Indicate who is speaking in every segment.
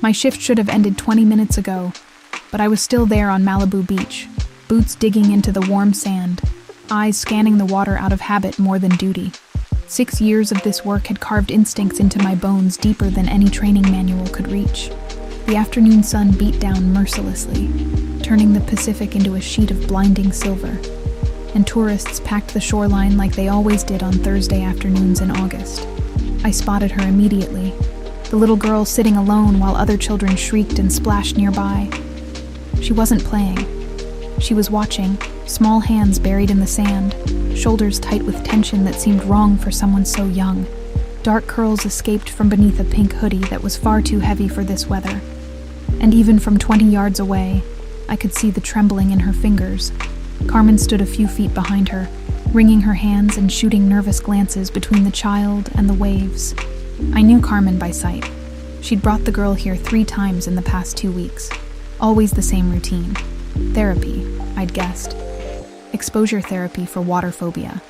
Speaker 1: My shift should have ended 20 minutes ago, but I was still there on Malibu Beach, boots digging into the warm sand, eyes scanning the water out of habit more than duty. 6 years of this work had carved instincts into my bones deeper than any training manual could reach. The afternoon sun beat down mercilessly, turning the Pacific into a sheet of blinding silver, and tourists packed the shoreline like they always did on Thursday afternoons in August. I spotted her immediately, the little girl sitting alone while other children shrieked and splashed nearby. She wasn't playing. She was watching, small hands buried in the sand, shoulders tight with tension that seemed wrong for someone so young. Dark curls escaped from beneath a pink hoodie that was far too heavy for this weather. And even from 20 yards away, I could see the trembling in her fingers. Carmen stood a few feet behind her, wringing her hands and shooting nervous glances between the child and the waves. I knew Carmen by sight. She'd brought the girl here 3 times in the past 2 weeks. Always the same routine. Therapy, I'd guessed. Exposure therapy for water phobia.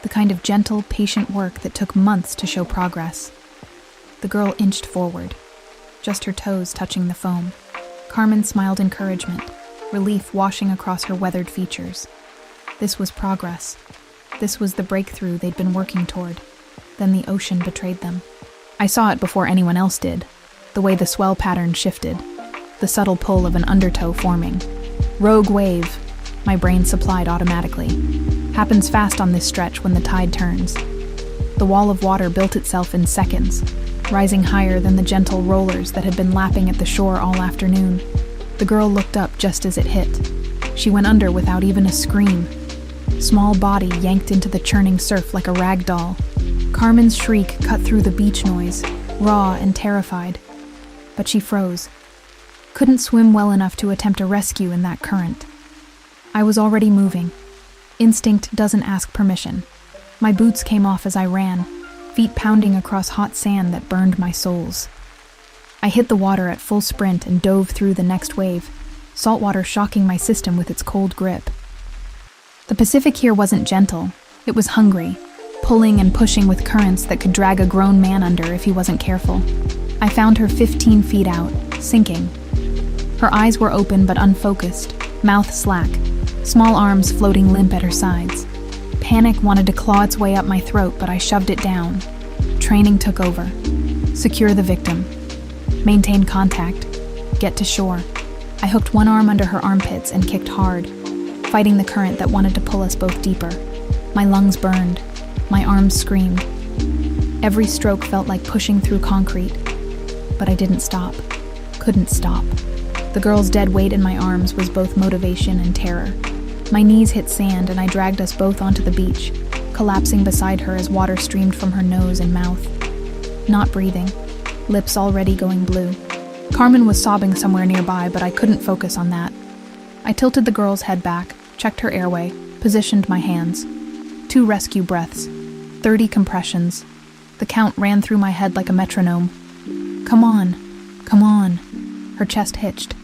Speaker 1: The kind of gentle, patient work that took months to show progress. The girl inched forward, just her toes touching the foam. Carmen smiled encouragement, relief washing across her weathered features. This was progress. This was the breakthrough they'd been working toward. Then the ocean betrayed them. I saw it before anyone else did, the way the swell pattern shifted, the subtle pull of an undertow forming. Rogue wave, my brain supplied automatically. Happens fast on this stretch when the tide turns. The wall of water built itself in seconds, rising higher than the gentle rollers that had been lapping at the shore all afternoon. The girl looked up just as it hit. She went under without even a scream. Small body yanked into the churning surf like a rag doll. Carmen's shriek cut through the beach noise, raw and terrified. But she froze. Couldn't swim well enough to attempt a rescue in that current. I was already moving. Instinct doesn't ask permission. My boots came off as I ran, feet pounding across hot sand that burned my soles. I hit the water at full sprint and dove through the next wave, salt water shocking my system with its cold grip. The Pacific here wasn't gentle. It was hungry, pulling and pushing with currents that could drag a grown man under if he wasn't careful. I found her 15 feet out, sinking. Her eyes were open but unfocused, mouth slack, small arms floating limp at her sides. Panic wanted to claw its way up my throat, but I shoved it down. Training took over. Secure the victim. Maintain contact. Get to shore. I hooked one arm under her armpits and kicked hard, fighting the current that wanted to pull us both deeper. My lungs burned. My arms screamed. Every stroke felt like pushing through concrete, but I didn't stop. Couldn't stop. The girl's dead weight in my arms was both motivation and terror. My knees hit sand and I dragged us both onto the beach, collapsing beside her as water streamed from her nose and mouth. Not breathing, lips already going blue. Carmen was sobbing somewhere nearby, but I couldn't focus on that. I tilted the girl's head back, checked her airway, positioned my hands. 2 rescue breaths, 30 compressions. The count ran through my head like a metronome. Come on, come on. Her chest hitched.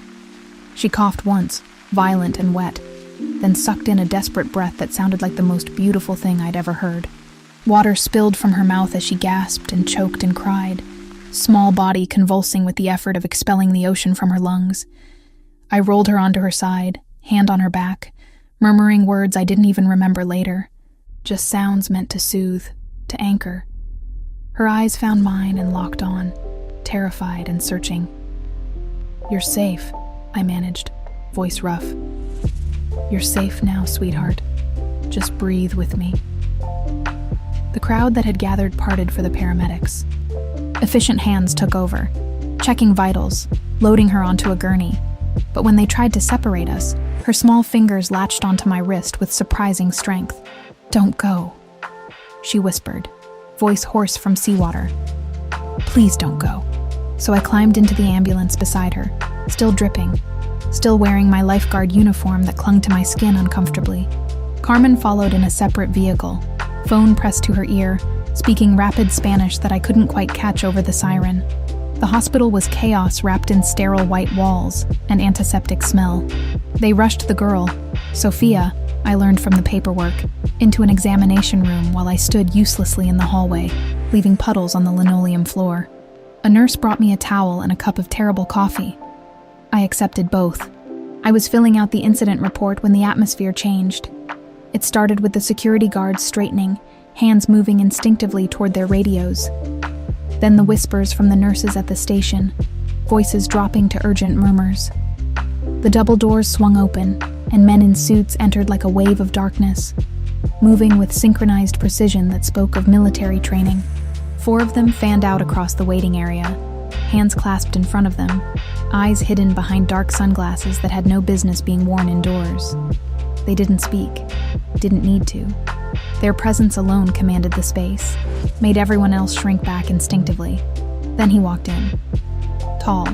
Speaker 1: She coughed once, violent and wet, then sucked in a desperate breath that sounded like the most beautiful thing I'd ever heard. Water spilled from her mouth as she gasped and choked and cried, small body convulsing with the effort of expelling the ocean from her lungs. I rolled her onto her side, hand on her back, murmuring words I didn't even remember later, just sounds meant to soothe, to anchor. Her eyes found mine and locked on, terrified and searching. "You're safe," I managed, voice rough. "You're safe now, sweetheart. Just breathe with me." The crowd that had gathered parted for the paramedics. Efficient hands took over, checking vitals, loading her onto a gurney. But when they tried to separate us, her small fingers latched onto my wrist with surprising strength. "Don't go," she whispered, voice hoarse from seawater. "Please don't go." So I climbed into the ambulance beside her, still dripping, still wearing my lifeguard uniform that clung to my skin uncomfortably. Carmen followed in a separate vehicle, phone pressed to her ear, speaking rapid Spanish that I couldn't quite catch over the siren. The hospital was chaos wrapped in sterile white walls and antiseptic smell. They rushed the girl, Sophia, I learned from the paperwork, into an examination room while I stood uselessly in the hallway, leaving puddles on the linoleum floor. A nurse brought me a towel and a cup of terrible coffee. I accepted both. I was filling out the incident report when the atmosphere changed. It started with the security guards straightening, hands moving instinctively toward their radios. Then the whispers from the nurses at the station, voices dropping to urgent murmurs. The double doors swung open, and men in suits entered like a wave of darkness, moving with synchronized precision that spoke of military training. 4 of them fanned out across the waiting area, hands clasped in front of them, eyes hidden behind dark sunglasses that had no business being worn indoors. They didn't speak, didn't need to. Their presence alone commanded the space, made everyone else shrink back instinctively. Then he walked in. Tall,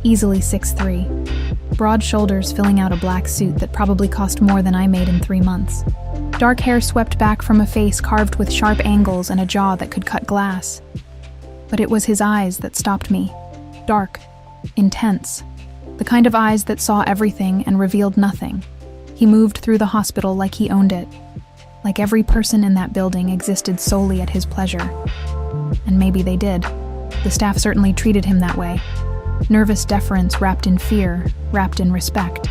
Speaker 1: easily 6'3", broad shoulders filling out a black suit that probably cost more than I made in 3 months. Dark hair swept back from a face carved with sharp angles and a jaw that could cut glass. But it was his eyes that stopped me. Dark, intense, the kind of eyes that saw everything and revealed nothing. He moved through the hospital like he owned it, like every person in that building existed solely at his pleasure. And maybe they did. The staff certainly treated him that way. Nervous deference wrapped in fear, wrapped in respect.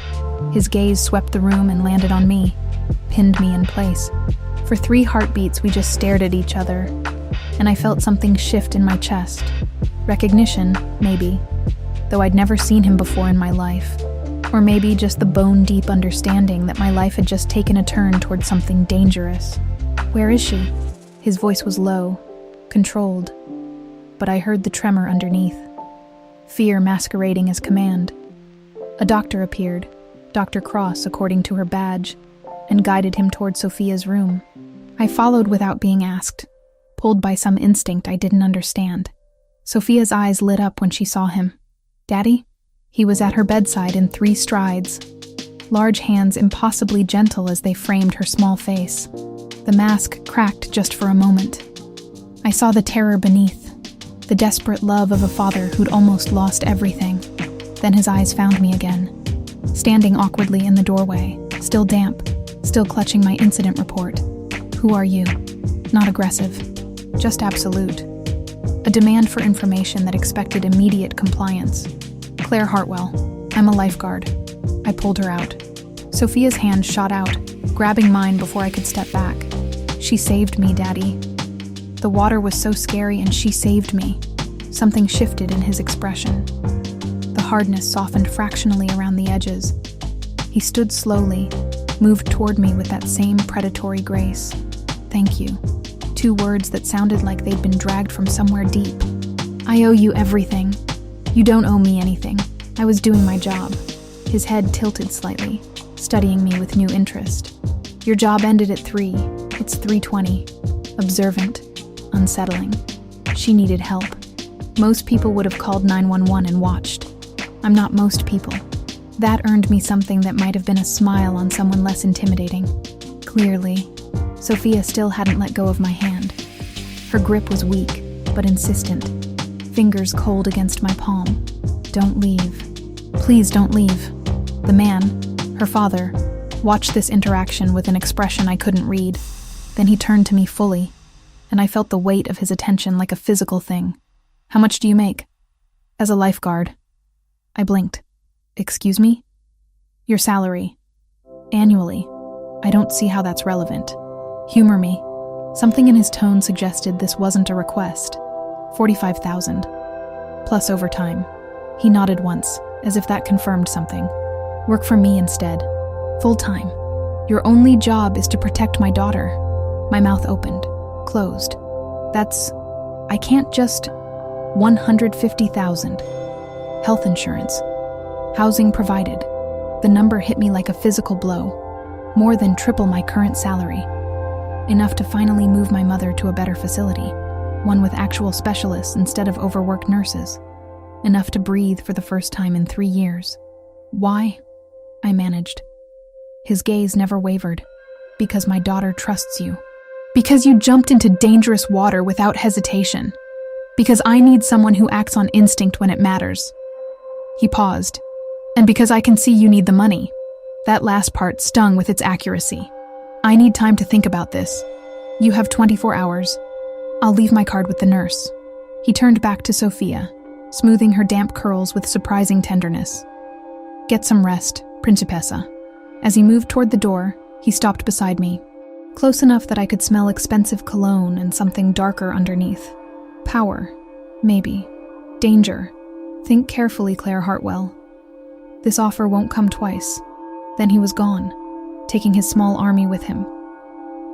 Speaker 1: His gaze swept the room and landed on me, pinned me in place. For 3 heartbeats, we just stared at each other, and I felt something shift in my chest. Recognition, maybe, though I'd never seen him before in my life. Or maybe just the bone-deep understanding that my life had just taken a turn towards something dangerous. Where is she? His voice was low, controlled, but I heard the tremor underneath. Fear masquerading as command. A doctor appeared, Dr. Cross according to her badge, and guided him toward Sophia's room. I followed without being asked, pulled by some instinct I didn't understand. Sophia's eyes lit up when she saw him. Daddy? He was at her bedside in 3 strides, large hands impossibly gentle as they framed her small face. The mask cracked just for a moment. I saw the terror beneath, the desperate love of a father who'd almost lost everything. Then his eyes found me again, standing awkwardly in the doorway, still damp, still clutching my incident report. Who are you? Not aggressive, just absolute. A demand for information that expected immediate compliance. Claire Hartwell, I'm a lifeguard. I pulled her out. Sophia's hand shot out, grabbing mine before I could step back. She saved me, Daddy. The water was so scary and she saved me. Something shifted in his expression. The hardness softened fractionally around the edges. He stood slowly, moved toward me with that same predatory grace. Thank you. 2 words that sounded like they'd been dragged from somewhere deep. I owe you everything. You don't owe me anything. I was doing my job. His head tilted slightly, studying me with new interest. Your job ended at 3. It's 3:20. Observant. Unsettling. She needed help. Most people would have called 911 and watched. I'm not most people. That earned me something that might have been a smile on someone less intimidating. Clearly, Sophia still hadn't let go of my hand. Her grip was weak, but insistent. Fingers cold against my palm. Don't leave. Please don't leave. The man, her father, watched this interaction with an expression I couldn't read. Then he turned to me fully, and I felt the weight of his attention like a physical thing. How much do you make? As a lifeguard. I blinked. Excuse me? Your salary. Annually. I don't see how that's relevant. Humor me. Something in his tone suggested this wasn't a request. 45,000. Plus overtime. He nodded once, as if that confirmed something. Work for me instead. Full-time. Your only job is to protect my daughter. My mouth opened, closed. I can't just... 150,000. Health insurance. Housing provided. The number hit me like a physical blow. More than triple my current salary. Enough to finally move my mother to a better facility. One with actual specialists instead of overworked nurses. Enough to breathe for the first time in 3 years. Why? I managed. His gaze never wavered. Because my daughter trusts you. Because you jumped into dangerous water without hesitation. Because I need someone who acts on instinct when it matters. He paused. And because I can see you need the money. That last part stung with its accuracy. I need time to think about this. You have 24 hours. I'll leave my card with the nurse. He turned back to Sophia, smoothing her damp curls with surprising tenderness. "Get some rest, Principessa." As he moved toward the door, he stopped beside me, close enough that I could smell expensive cologne and something darker underneath. Power, maybe. Danger. Think carefully, Claire Hartwell. This offer won't come twice. Then he was gone, taking his small army with him,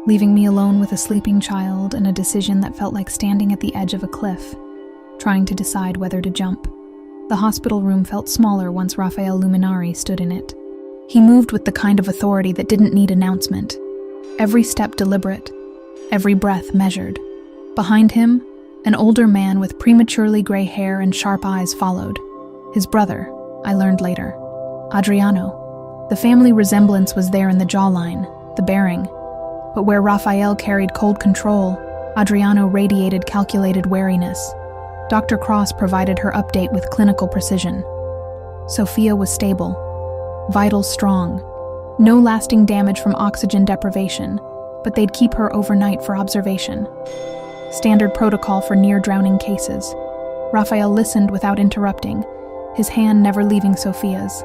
Speaker 1: leaving me alone with a sleeping child and a decision that felt like standing at the edge of a cliff, trying to decide whether to jump. The hospital room felt smaller once Raphael Luminari stood in it. He moved with the kind of authority that didn't need announcement. Every step deliberate, every breath measured. Behind him, an older man with prematurely gray hair and sharp eyes followed. His brother, I learned later. Adriano. The family resemblance was there in the jawline, the bearing. But where Raphael carried cold control, Adriano radiated calculated wariness. Dr. Cross provided her update with clinical precision. Sophia was stable, vitals strong, no lasting damage from oxygen deprivation, but they'd keep her overnight for observation. Standard protocol for near-drowning cases. Raphael listened without interrupting, his hand never leaving Sophia's.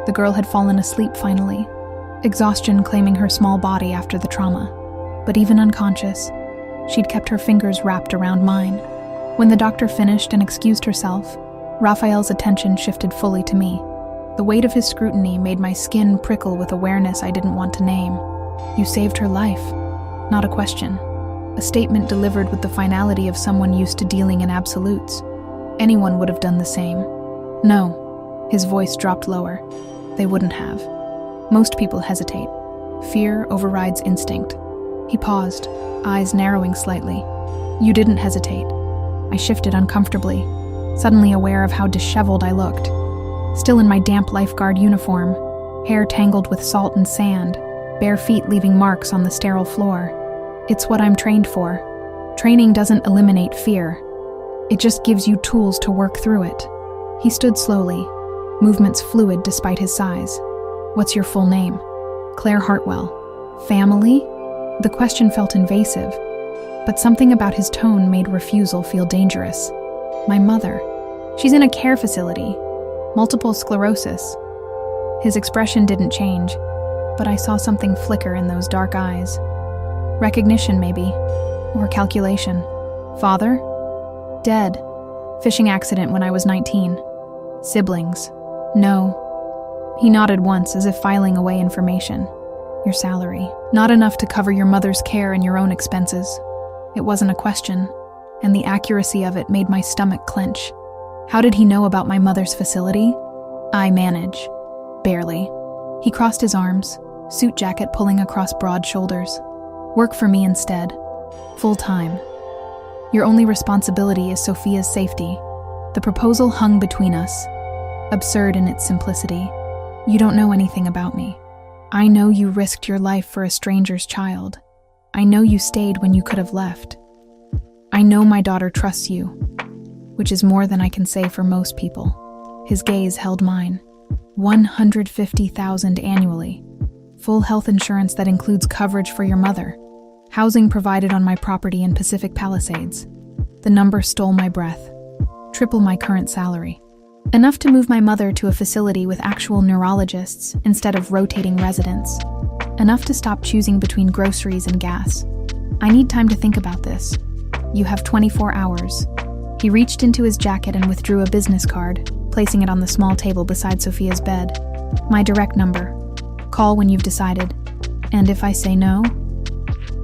Speaker 1: The girl had fallen asleep finally, exhaustion claiming her small body after the trauma. But even unconscious, she'd kept her fingers wrapped around mine. When the doctor finished and excused herself, Raphael's attention shifted fully to me. The weight of his scrutiny made my skin prickle with awareness I didn't want to name. "You saved her life." Not a question. A statement delivered with the finality of someone used to dealing in absolutes. Anyone would have done the same. "No." His voice dropped lower. "They wouldn't have. Most people hesitate. Fear overrides instinct." He paused, eyes narrowing slightly. "You didn't hesitate." I shifted uncomfortably, suddenly aware of how disheveled I looked. Still in my damp Lifeguard uniform, hair tangled with salt and sand, bare feet leaving marks on the sterile floor. It's what I'm trained for. Training doesn't eliminate fear. It just gives you tools to work through it. He stood slowly, movements fluid despite his size. "What's your full name?" "Claire Hartwell." "Family?" The question felt invasive, but something about his tone made refusal feel dangerous. "My mother. She's in a care facility. Multiple sclerosis." His expression didn't change, but I saw something flicker in those dark eyes. Recognition, maybe, or calculation. "Father?" "Dead. Fishing accident when I was 19. "Siblings?" "No." He nodded once, as if filing away information. "Your salary. Not enough to cover your mother's care and your own expenses." It wasn't a question, and the accuracy of it made my stomach clench. How did he know about my mother's facility? "I manage." "Barely." He crossed his arms, suit jacket pulling across broad shoulders. "Work for me instead. Full time. Your only responsibility is Sophia's safety." The proposal hung between us, absurd in its simplicity. "You don't know anything about me. I know you risked your life for a stranger's child. I know you stayed when you could have left. I know my daughter trusts you, which is more than I can say for most people." His gaze held mine. $150,000 annually. Full health insurance that includes coverage for your mother. Housing provided on my property in Pacific Palisades. The number stole my breath. Triple my current salary. Enough to move my mother to a facility with actual neurologists instead of rotating residents. Enough to stop choosing between groceries and gas. "I need time to think about this. You have 24 hours. He reached into his jacket and withdrew a business card, placing it on the small table beside Sophia's bed. "My direct number. Call when you've decided. And if I say no?"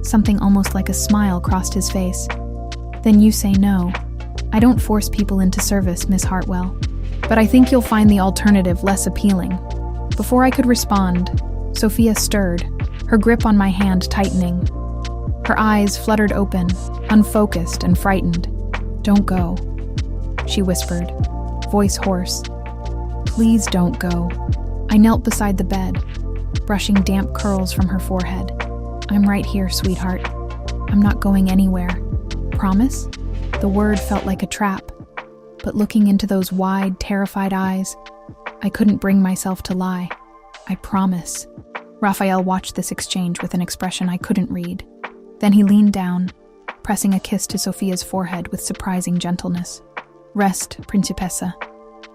Speaker 1: Something almost like a smile crossed his face. "Then you say no. I don't force people into service, Miss Hartwell. But I think you'll find the alternative less appealing." Before I could respond, Sophia stirred, her grip on my hand tightening. Her eyes fluttered open, unfocused and frightened. "Don't go," she whispered, voice hoarse. "Please don't go." I knelt beside the bed, brushing damp curls from her forehead. "I'm right here, sweetheart. I'm not going anywhere. Promise?" The word felt like a trap, but looking into those wide, terrified eyes, I couldn't bring myself to lie. "I promise." Raphael watched this exchange with an expression I couldn't read. Then he leaned down, pressing a kiss to Sophia's forehead with surprising gentleness. "Rest, Principessa.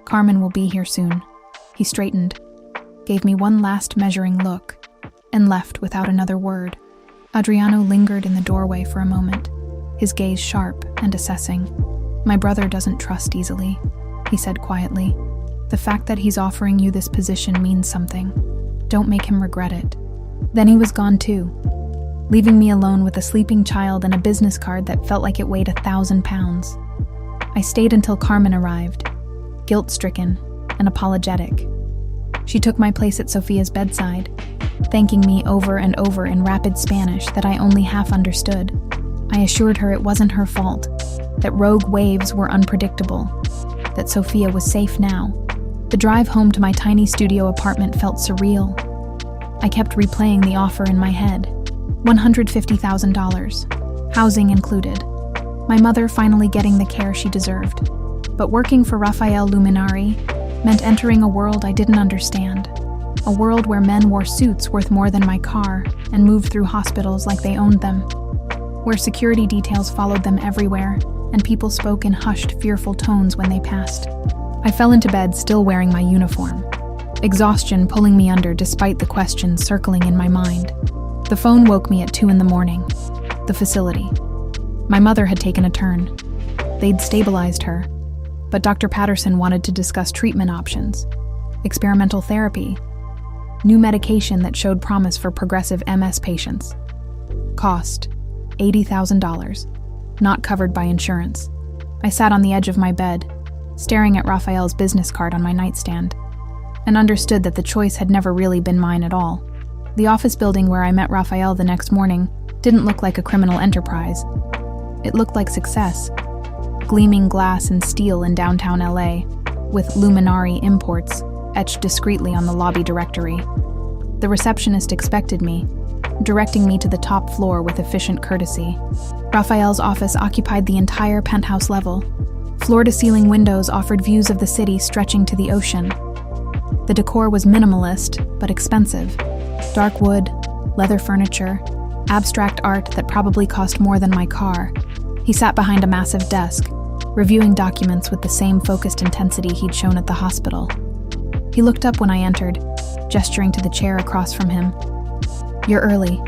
Speaker 1: Carmen will be here soon." He straightened, gave me one last measuring look, and left without another word. Adriano lingered in the doorway for a moment, his gaze sharp and assessing. "My brother doesn't trust easily," he said quietly. "The fact that he's offering you this position means something. Don't make him regret it." Then he was gone too, leaving me alone with a sleeping child and a business card that felt like it weighed 1,000 pounds. I stayed until Carmen arrived, guilt-stricken and apologetic. She took my place at Sophia's bedside, thanking me over and over in rapid Spanish that I only half understood. I assured her it wasn't her fault, that rogue waves were unpredictable, that Sophia was safe now. The drive home to my tiny studio apartment felt surreal. I kept replaying the offer in my head. $150,000, housing included. My mother finally getting the care she deserved. But working for Rafael Luminari meant entering a world I didn't understand. A world where men wore suits worth more than my car and moved through hospitals like they owned them. Where security details followed them everywhere and people spoke in hushed, fearful tones when they passed. I fell into bed still wearing my uniform, exhaustion pulling me under despite the questions circling in my mind. The phone woke me at 2 a.m. The facility. My mother had taken a turn. They'd stabilized her, but Dr. Patterson wanted to discuss treatment options, experimental therapy, new medication that showed promise for progressive MS patients. Cost, $80,000, not covered by insurance. I sat on the edge of my bed, staring at Raphael's business card on my nightstand, and understood that the choice had never really been mine at all. The office building where I met Raphael the next morning didn't look like a criminal enterprise. It looked like success. Gleaming glass and steel in downtown LA, with Luminari Imports etched discreetly on the lobby directory. The receptionist expected me, directing me to the top floor with efficient courtesy. Raphael's office occupied the entire penthouse level. Floor-to-ceiling windows offered views of the city stretching to the ocean. The decor was minimalist, but expensive. Dark wood, leather furniture, abstract art that probably cost more than my car. He sat behind a massive desk, reviewing documents with the same focused intensity he'd shown at the hospital. He looked up when I entered, gesturing to the chair across from him. "You're early.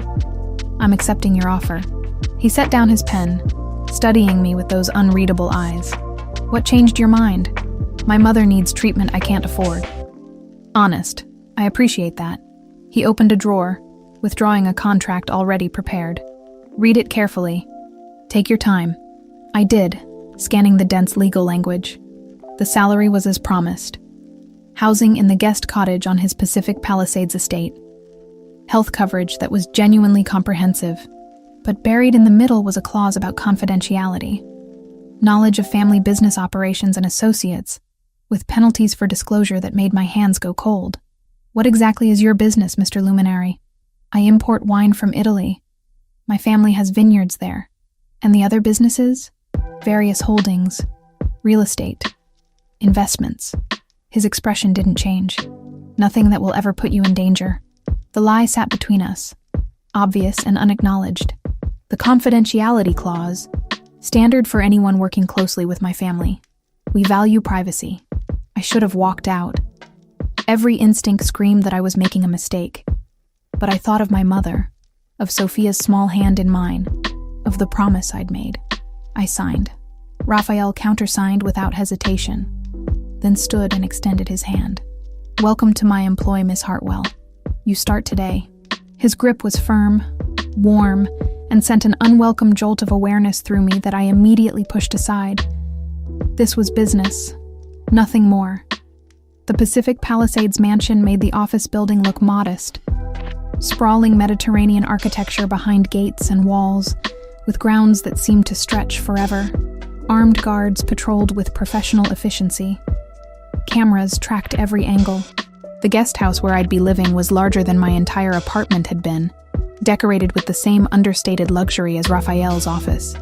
Speaker 1: I'm accepting your offer." He set down his pen, studying me with those unreadable eyes. "What changed your mind?" "My mother needs treatment I can't afford." "Honest. I appreciate that." He opened a drawer, withdrawing a contract already prepared. "Read it carefully. Take your time." I did, scanning the dense legal language. The salary was as promised. Housing in the guest cottage on his Pacific Palisades estate. Health coverage that was genuinely comprehensive, but buried in the middle was a clause about confidentiality. Knowledge of family business operations and associates, with penalties for disclosure that made my hands go cold. "What exactly is your business, Mr. Luminari?" "I import wine from Italy. My family has vineyards there. And the other businesses? Various holdings, real estate, investments." His expression didn't change. "Nothing that will ever put you in danger." The lie sat between us, obvious and unacknowledged. The confidentiality clause, standard for anyone working closely with my family. We value privacy. I should have walked out. Every instinct screamed that I was making a mistake. But I thought of my mother, of Sophia's small hand in mine, of the promise I'd made. I signed. Raphael countersigned without hesitation, then stood and extended his hand. "Welcome to my employ, Miss Hartwell. You start today." His grip was firm, warm, and sent an unwelcome jolt of awareness through me that I immediately pushed aside. This was business, nothing more. The Pacific Palisades mansion made the office building look modest. Sprawling Mediterranean architecture behind gates and walls, with grounds that seemed to stretch forever. Armed guards patrolled with professional efficiency. Cameras tracked every angle. The guest house where I'd be living was larger than my entire apartment had been, decorated with the same understated luxury as Raphael's office.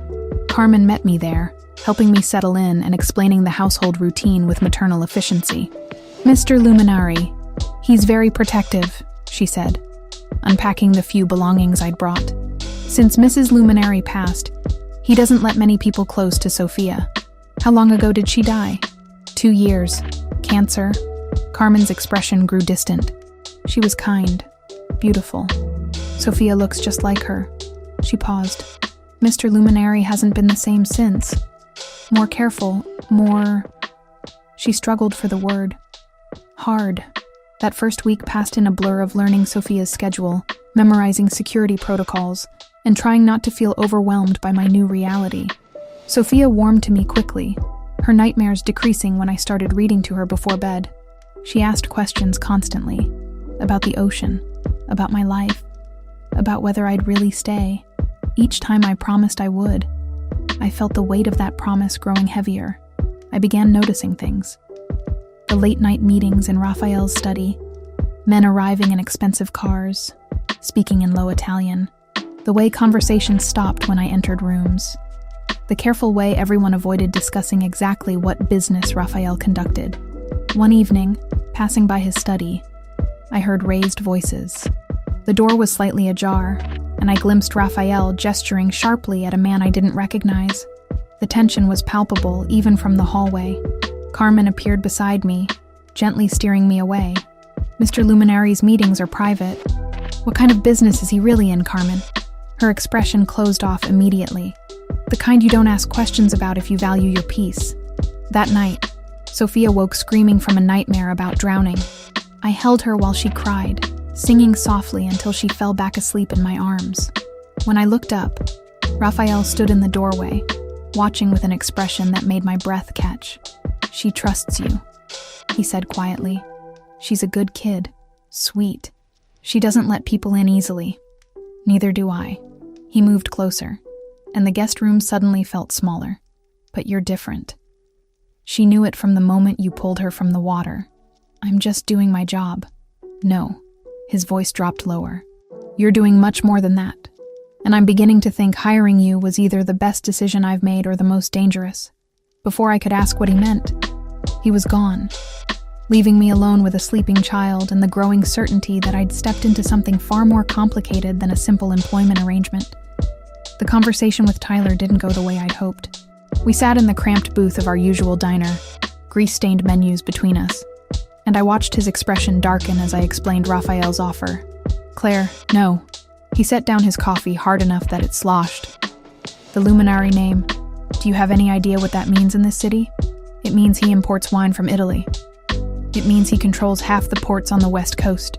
Speaker 1: Carmen met me there, helping me settle in and explaining the household routine with maternal efficiency. "Mr. Luminari, he's very protective," she said, unpacking the few belongings I'd brought. Since Mrs. Luminari passed, He doesn't let many people close to Sophia. How long ago did she die? 2 years. Cancer. Carmen's expression grew distant. She was kind, beautiful. Sophia looks just like her. She paused. Mr. Luminary hasn't been the same since. More careful, more... She struggled for the word. Hard. That first week passed in a blur of learning Sophia's schedule, memorizing security protocols, and trying not to feel overwhelmed by my new reality. Sophia warmed to me quickly, her nightmares decreasing when I started reading to her before bed. She asked questions constantly, about the ocean, about my life, about whether I'd really stay. Each time I promised I would. I felt the weight of that promise growing heavier. I began noticing things. The late-night meetings in Raphael's study, men arriving in expensive cars, speaking in low Italian, the way conversations stopped when I entered rooms, the careful way everyone avoided discussing exactly what business Raphael conducted. One evening, passing by his study, I heard raised voices. The door was slightly ajar, and I glimpsed Raphael gesturing sharply at a man I didn't recognize. The tension was palpable even from the hallway. Carmen appeared beside me, gently steering me away. Mr. Luminary's meetings are private. What kind of business is he really in, Carmen? Her expression closed off immediately. The kind you don't ask questions about if you value your peace. That night, Sophia woke screaming from a nightmare about drowning. I held her while she cried, singing softly until she fell back asleep in my arms. When I looked up, Raphael stood in the doorway, watching with an expression that made my breath catch. "She trusts you," he said quietly. "She's a good kid, sweet. She doesn't let people in easily. Neither do I." He moved closer, and the guest room suddenly felt smaller. "But you're different. She knew it from the moment you pulled her from the water. I'm just doing my job." "No." His voice dropped lower. "You're doing much more than that. And I'm beginning to think hiring you was either the best decision I've made or the most dangerous." Before I could ask what he meant, he was gone, leaving me alone with a sleeping child and the growing certainty that I'd stepped into something far more complicated than a simple employment arrangement. The conversation with Tyler didn't go the way I'd hoped. We sat in the cramped booth of our usual diner, grease-stained menus between us, and I watched his expression darken as I explained Raphael's offer. "Claire, no." He set down his coffee hard enough that it sloshed. "The Luminary name. Do you have any idea what that means in this city? It means he imports wine from Italy. It means he controls half the ports on the West Coast.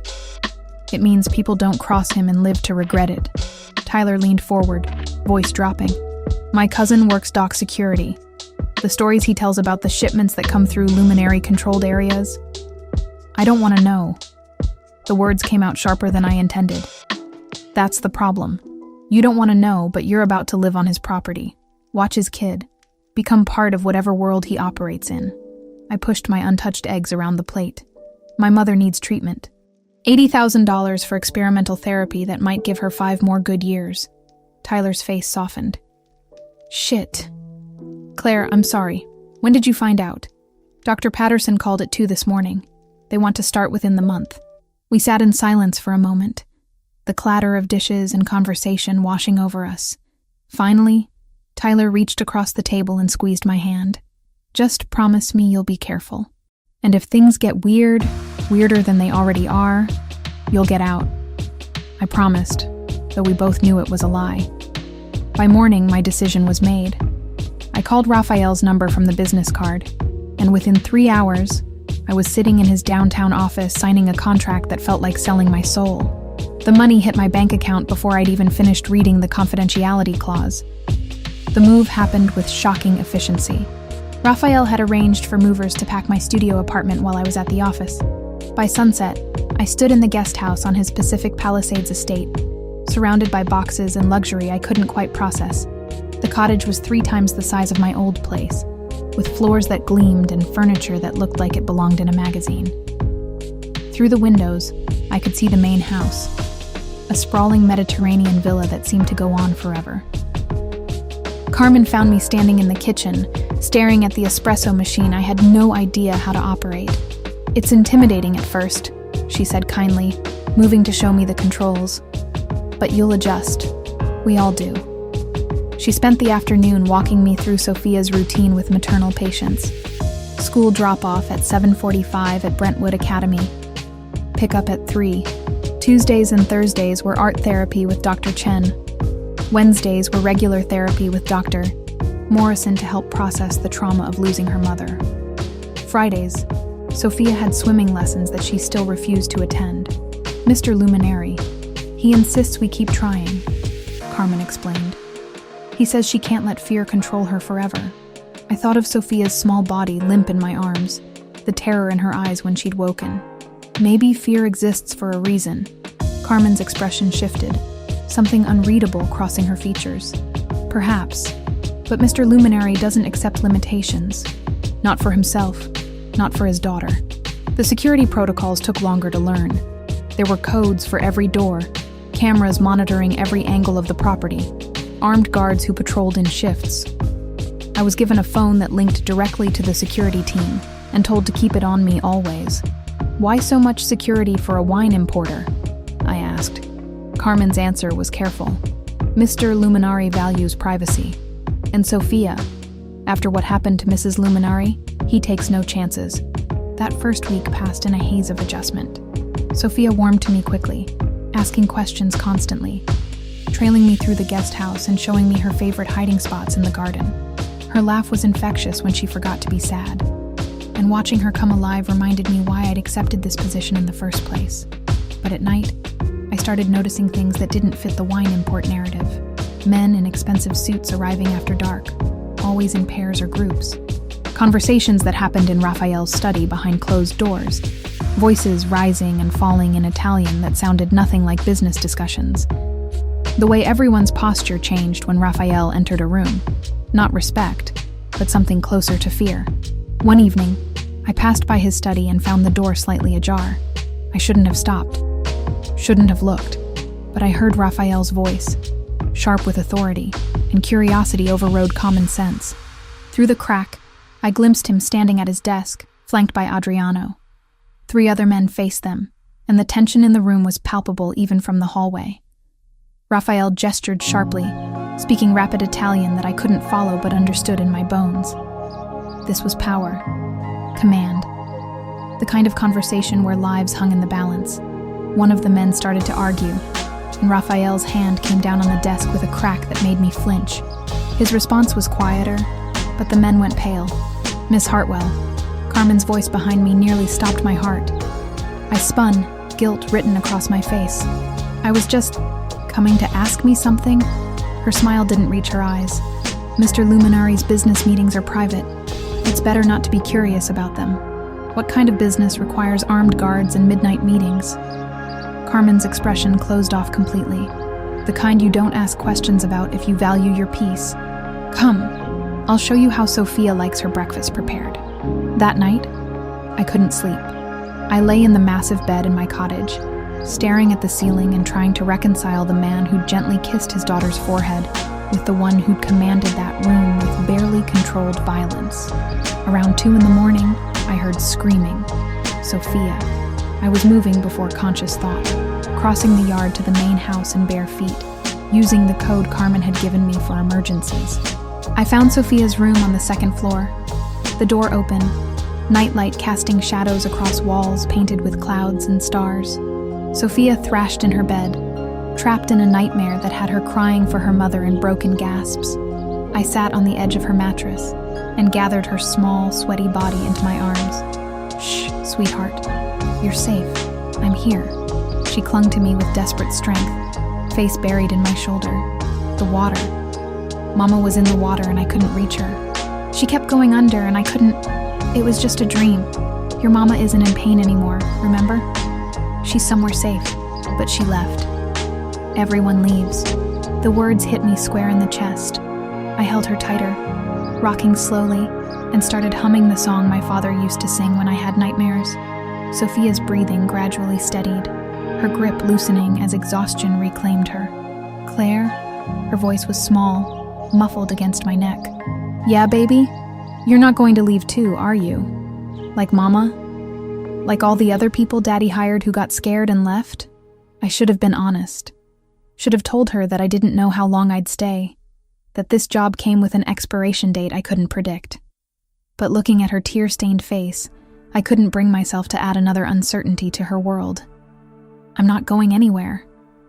Speaker 1: It means people don't cross him and live to regret it." Tyler leaned forward, voice dropping. "My cousin works dock security. The stories he tells about the shipments that come through Luminary-controlled areas. I don't want to know." The words came out sharper than I intended. "That's the problem. You don't want to know, but you're about to live on his property. Watch his kid. Become part of whatever world he operates in." I pushed my untouched eggs around the plate. "My mother needs treatment. $80,000 for experimental therapy that might give her 5 more good years." Tyler's face softened. "Shit. Claire, I'm sorry. When did you find out?" "Dr. Patterson called at 2 this morning. They want to start within the month." We sat in silence for a moment, the clatter of dishes and conversation washing over us. Finally, Tyler reached across the table and squeezed my hand. "Just promise me you'll be careful. And if things get weird, weirder than they already are, you'll get out." I promised, though we both knew it was a lie. By morning, my decision was made. I called Raphael's number from the business card, and within 3 hours, I was sitting in his downtown office signing a contract that felt like selling my soul. The money hit my bank account before I'd even finished reading the confidentiality clause. The move happened with shocking efficiency. Raphael had arranged for movers to pack my studio apartment while I was at the office. By sunset, I stood in the guest house on his Pacific Palisades estate, surrounded by boxes and luxury I couldn't quite process. The cottage was 3 times the size of my old place, with floors that gleamed and furniture that looked like it belonged in a magazine. Through the windows, I could see the main house, a sprawling Mediterranean villa that seemed to go on forever. Carmen found me standing in the kitchen, staring at the espresso machine I had no idea how to operate. "It's intimidating at first," she said kindly, moving to show me the controls. "But you'll adjust. We all do." She spent the afternoon walking me through Sophia's routine with maternal patients. School drop-off at 7:45 at Brentwood Academy. Pick up at 3. Tuesdays and Thursdays were art therapy with Dr. Chen. Wednesdays were regular therapy with Dr. Morrison to help process the trauma of losing her mother. Fridays, Sophia had swimming lessons that she still refused to attend. Mr. Luminary, he insists we keep trying, Carmen explained. He says she can't let fear control her forever. I thought of Sophia's small body limp in my arms, the terror in her eyes when she'd woken. Maybe fear exists for a reason. Carmen's expression shifted, something unreadable crossing her features. Perhaps, but Mr. Luminary doesn't accept limitations. Not for himself, not for his daughter. The security protocols took longer to learn. There were codes for every door, cameras monitoring every angle of the property, armed guards who patrolled in shifts. I was given a phone that linked directly to the security team and told to keep it on me always. Why so much security for a wine importer? I asked. Carmen's answer was careful. Mr. Luminary values privacy. And Sophia, after what happened to Mrs. Luminary, he takes no chances. That first week passed in a haze of adjustment. Sophia warmed to me quickly, asking questions constantly, trailing me through the guest house and showing me her favorite hiding spots in the garden. Her laugh was infectious when she forgot to be sad, and watching her come alive reminded me why I'd accepted this position in the first place. But at night, I started noticing things that didn't fit the wine import narrative. Men in expensive suits arriving after dark, always in pairs or groups. Conversations that happened in Raphael's study behind closed doors. Voices rising and falling in Italian that sounded nothing like business discussions. The way everyone's posture changed when Raphael entered a room. Not respect, but something closer to fear. One evening, I passed by his study and found the door slightly ajar. I shouldn't have stopped. Shouldn't have looked. But I heard Raphael's voice, sharp with authority, and curiosity overrode common sense. Through the crack, I glimpsed him standing at his desk, flanked by Adriano. 3 other men faced them, and the tension in the room was palpable even from the hallway. Raphael gestured sharply, speaking rapid Italian that I couldn't follow but understood in my bones. This was power. Command. The kind of conversation where lives hung in the balance. One of the men started to argue, and Raphael's hand came down on the desk with a crack that made me flinch. His response was quieter, but the men went pale. Miss Hartwell. Carmen's voice behind me nearly stopped my heart. I spun, guilt written across my face. I was just coming to ask me something? Her smile didn't reach her eyes. Mr. Luminary's business meetings are private. It's better not to be curious about them. What kind of business requires armed guards and midnight meetings? Carmen's expression closed off completely. The kind you don't ask questions about if you value your peace. Come, I'll show you how Sophia likes her breakfast prepared. That night, I couldn't sleep. I lay in the massive bed in my cottage, staring at the ceiling and trying to reconcile the man who'd gently kissed his daughter's forehead with the one who'd commanded that room with barely controlled violence. Around 2 a.m, I heard screaming. Sophia. I was moving before conscious thought, crossing the yard to the main house in bare feet, using the code Carmen had given me for emergencies. I found Sophia's room on the 2nd floor. The door open, nightlight casting shadows across walls painted with clouds and stars. Sophia thrashed in her bed, trapped in a nightmare that had her crying for her mother in broken gasps. I sat on the edge of her mattress and gathered her small, sweaty body into my arms. Shh, sweetheart. You're safe. I'm here. She clung to me with desperate strength, face buried in my shoulder. The water. Mama was in the water and I couldn't reach her. She kept going under and I couldn't. It was just a dream. Your mama isn't in pain anymore, remember? She's somewhere safe, but she left. Everyone leaves. The words hit me square in the chest. I held her tighter, rocking slowly, and started humming the song my father used to sing when I had nightmares. Sophia's breathing gradually steadied, her grip loosening as exhaustion reclaimed her. Claire? Her voice was small, muffled against my neck. Yeah, baby? You're not going to leave too, are you? Like Mama? Like all the other people Daddy hired who got scared and left? I should have been honest. Should have told her that I didn't know how long I'd stay. that this job came with an expiration date I couldn't predict. But looking at her tear-stained face, I couldn't bring myself to add another uncertainty to her world. "I'm not going anywhere.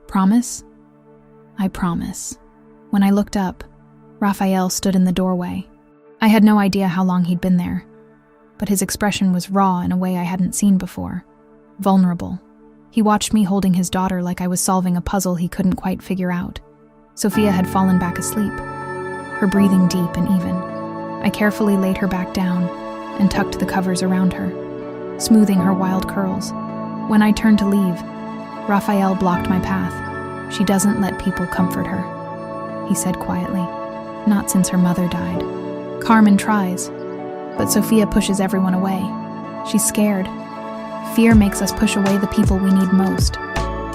Speaker 1: Promise?" "I promise." When I looked up, Raphael stood in the doorway. I had no idea how long he'd been there, but his expression was raw in a way I hadn't seen before. Vulnerable. He watched me holding his daughter like I was solving a puzzle he couldn't quite figure out. Sophia had fallen back asleep, her breathing deep and even. I carefully laid her back down and tucked the covers around her, smoothing her wild curls. When I turned to leave, Raphael blocked my path. "She doesn't let people comfort her," he said quietly. "Not since her mother died. Carmen tries, but Sophia pushes everyone away. She's scared. Fear makes us push away the people we need most.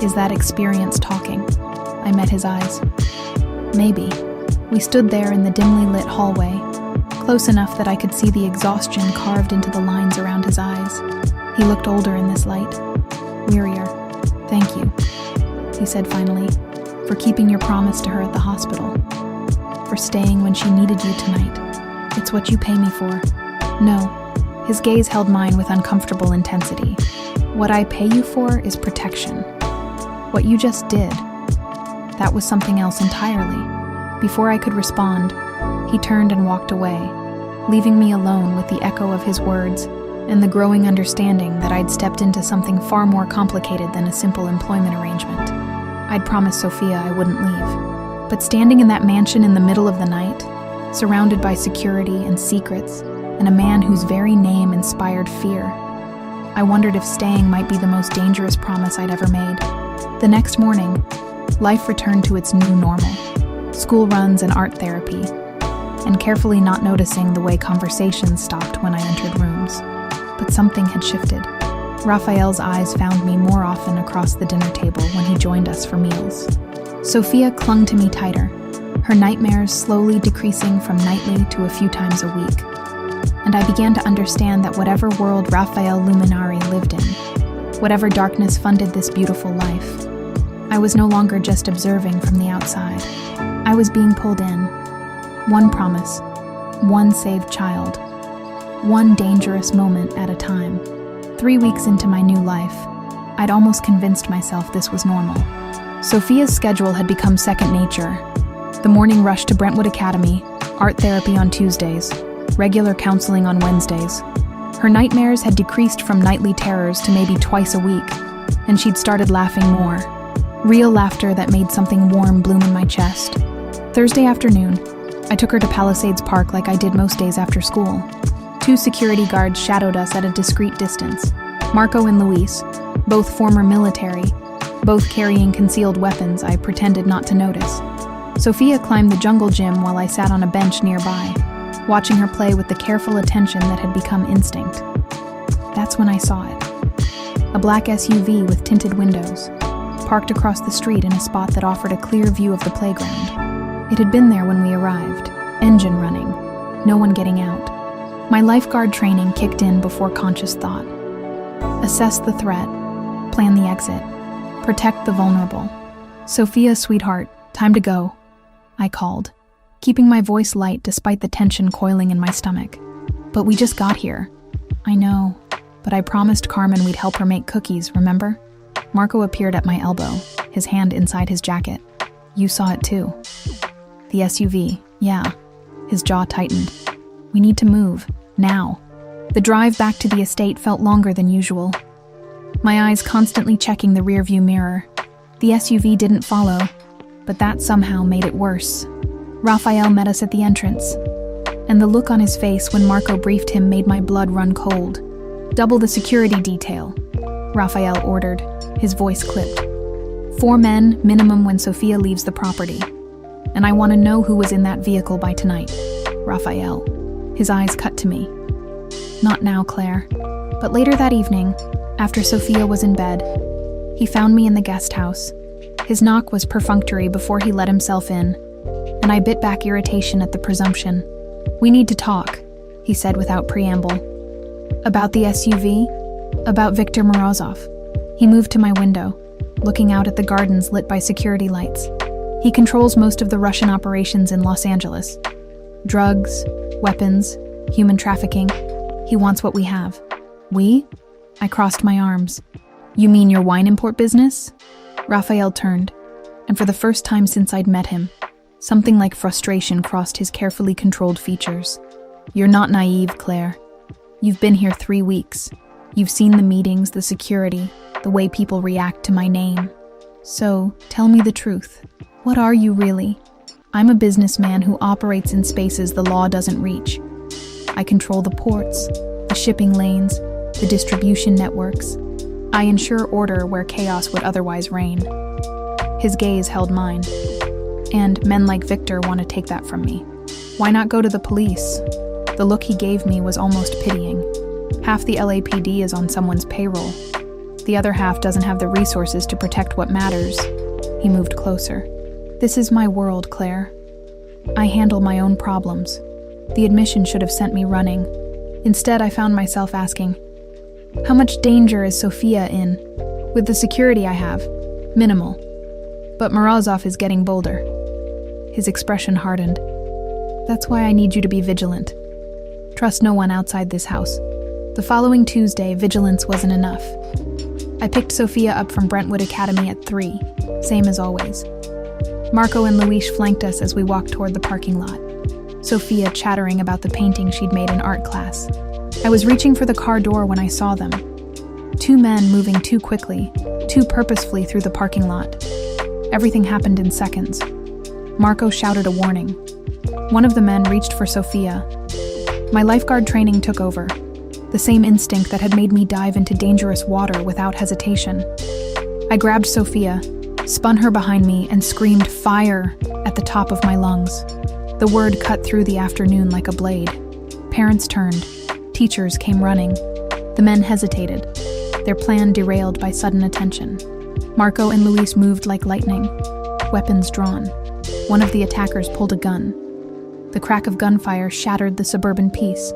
Speaker 1: Is that experience talking?" I met his eyes. Maybe. We stood there in the dimly lit hallway, close enough that I could see the exhaustion carved into the lines around his eyes. He looked older in this light, wearier. "Thank you," he said finally, "for keeping your promise to her at the hospital. For staying when she needed you tonight. It's what you pay me for." "No." His gaze held mine with uncomfortable intensity. "What I pay you for is protection. What you just did, that was something else entirely." Before I could respond, he turned and walked away, leaving me alone with the echo of his words and the growing understanding that I'd stepped into something far more complicated than a simple employment arrangement. I'd promised Sophia I wouldn't leave, but standing in that mansion in the middle of the night, surrounded by security and secrets, and a man whose very name inspired fear, I wondered if staying might be the most dangerous promise I'd ever made. The next morning, life returned to its new normal. School runs and art therapy, and carefully not noticing the way conversations stopped when I entered rooms. But something had shifted. Raphael's eyes found me more often across the dinner table when he joined us for meals. Sophia clung to me tighter, her nightmares slowly decreasing from nightly to a few times a week. And I began to understand that whatever world Raphael Luminari lived in, whatever darkness funded this beautiful life, I was no longer just observing from the outside. I was being pulled in. One promise, one saved child, one dangerous moment at a time. 3 weeks into my new life, I'd almost convinced myself this was normal. Sophia's schedule had become second nature. The morning rush to Brentwood Academy, art therapy on Tuesdays, regular counseling on Wednesdays. Her nightmares had decreased from nightly terrors to maybe twice a week, and she'd started laughing more. Real laughter that made something warm bloom in my chest. Thursday afternoon, I took her to Palisades Park like I did most days after school. 2 security guards shadowed us at a discreet distance. Marco and Luis, both former military, both carrying concealed weapons I pretended not to notice. Sophia climbed the jungle gym while I sat on a bench nearby, watching her play with the careful attention that had become instinct. That's when I saw it. A black SUV with tinted windows, parked across the street in a spot that offered a clear view of the playground. It had been there when we arrived, engine running, no one getting out. My lifeguard training kicked in before conscious thought. Assess the threat, plan the exit, protect the vulnerable. "Sophia, sweetheart, time to go," I called, keeping my voice light despite the tension coiling in my stomach. "But we just got here." "I know, but I promised Carmen we'd help her make cookies, remember?" Marco appeared at my elbow, his hand inside his jacket. "You saw it too." "The SUV, yeah." His jaw tightened. "We need to move, now." The drive back to the estate felt longer than usual, my eyes constantly checking the rearview mirror. The SUV didn't follow, but that somehow made it worse. Raphael met us at the entrance, and the look on his face when Marco briefed him made my blood run cold. "Double the security detail," Raphael ordered, his voice clipped. 4 men, minimum when Sophia leaves the property. "And I want to know who was in that vehicle by tonight." Raphael. His eyes cut to me. "Not now, Claire." But later that evening, after Sophia was in bed, he found me in the guest house. His knock was perfunctory before he let himself in, and I bit back irritation at the presumption. "We need to talk," he said without preamble. "About the SUV? About Viktor Morozov." He moved to my window, looking out at the gardens lit by security lights. He controls most of the Russian operations in Los Angeles. Drugs, weapons, human trafficking. He wants what we have. We? I crossed my arms. You mean your wine import business? Raphael turned, and for the first time since I'd met him, something like frustration crossed his carefully controlled features. You're not naive, Claire. You've been here 3 weeks. You've seen the meetings, the security, the way people react to my name. So, tell me the truth. What are you really? I'm a businessman who operates in spaces the law doesn't reach. I control the ports, the shipping lanes, the distribution networks. I ensure order where chaos would otherwise reign. His gaze held mine. And men like Victor want to take that from me. Why not go to the police? The look he gave me was almost pitying. Half the LAPD is on someone's payroll. The other half doesn't have the resources to protect what matters. He moved closer. This is my world, Claire. I handle my own problems. The admission should have sent me running. Instead, I found myself asking, how much danger is Sophia in? With the security I have, minimal. But Morozov is getting bolder. His expression hardened. That's why I need you to be vigilant. Trust no one outside this house. The following Tuesday, vigilance wasn't enough. I picked Sophia up from Brentwood Academy at 3, same as always. Marco and Luis flanked us as we walked toward the parking lot, Sophia chattering about the painting she'd made in art class. I was reaching for the car door when I saw them. 2 men moving too quickly, too purposefully through the parking lot. Everything happened in seconds. Marco shouted a warning. One of the men reached for Sophia. My lifeguard training took over, the same instinct that had made me dive into dangerous water without hesitation. I grabbed Sophia, spun her behind me, and screamed "Fire!" at the top of my lungs. The word cut through the afternoon like a blade. Parents turned. Teachers came running. The men hesitated, their plan derailed by sudden attention. Marco and Luis moved like lightning, weapons drawn. One of the attackers pulled a gun. The crack of gunfire shattered the suburban peace,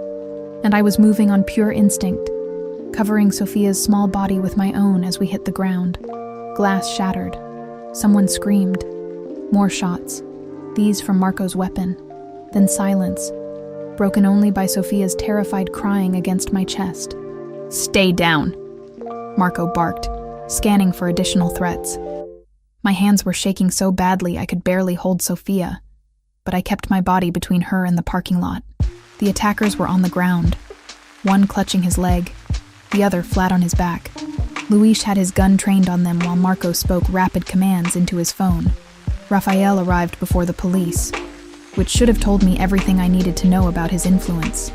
Speaker 1: and I was moving on pure instinct, covering Sophia's small body with my own as we hit the ground. Glass shattered. Someone screamed. More shots, these from Marco's weapon. Then silence, broken only by Sophia's terrified crying against my chest. "Stay down," Marco barked, scanning for additional threats. My hands were shaking so badly I could barely hold Sophia, but I kept my body between her and the parking lot. The attackers were on the ground, one clutching his leg, the other flat on his back. Luis had his gun trained on them while Marco spoke rapid commands into his phone. Raphael arrived before the police, which should have told me everything I needed to know about his influence.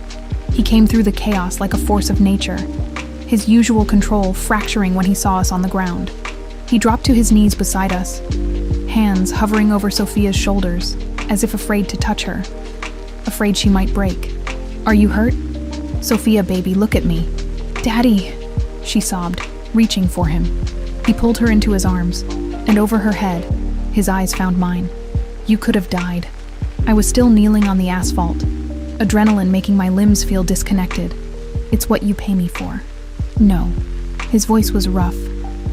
Speaker 1: He came through the chaos like a force of nature, his usual control fracturing when he saw us on the ground. He dropped to his knees beside us, hands hovering over Sophia's shoulders, as if afraid to touch her, afraid she might break. "Are you hurt? Sophia, baby, look at me." "Daddy," she sobbed, reaching for him. He pulled her into his arms, and over her head, his eyes found mine. "You could have died." I was still kneeling on the asphalt, adrenaline making my limbs feel disconnected. "It's what you pay me for." "No." His voice was rough,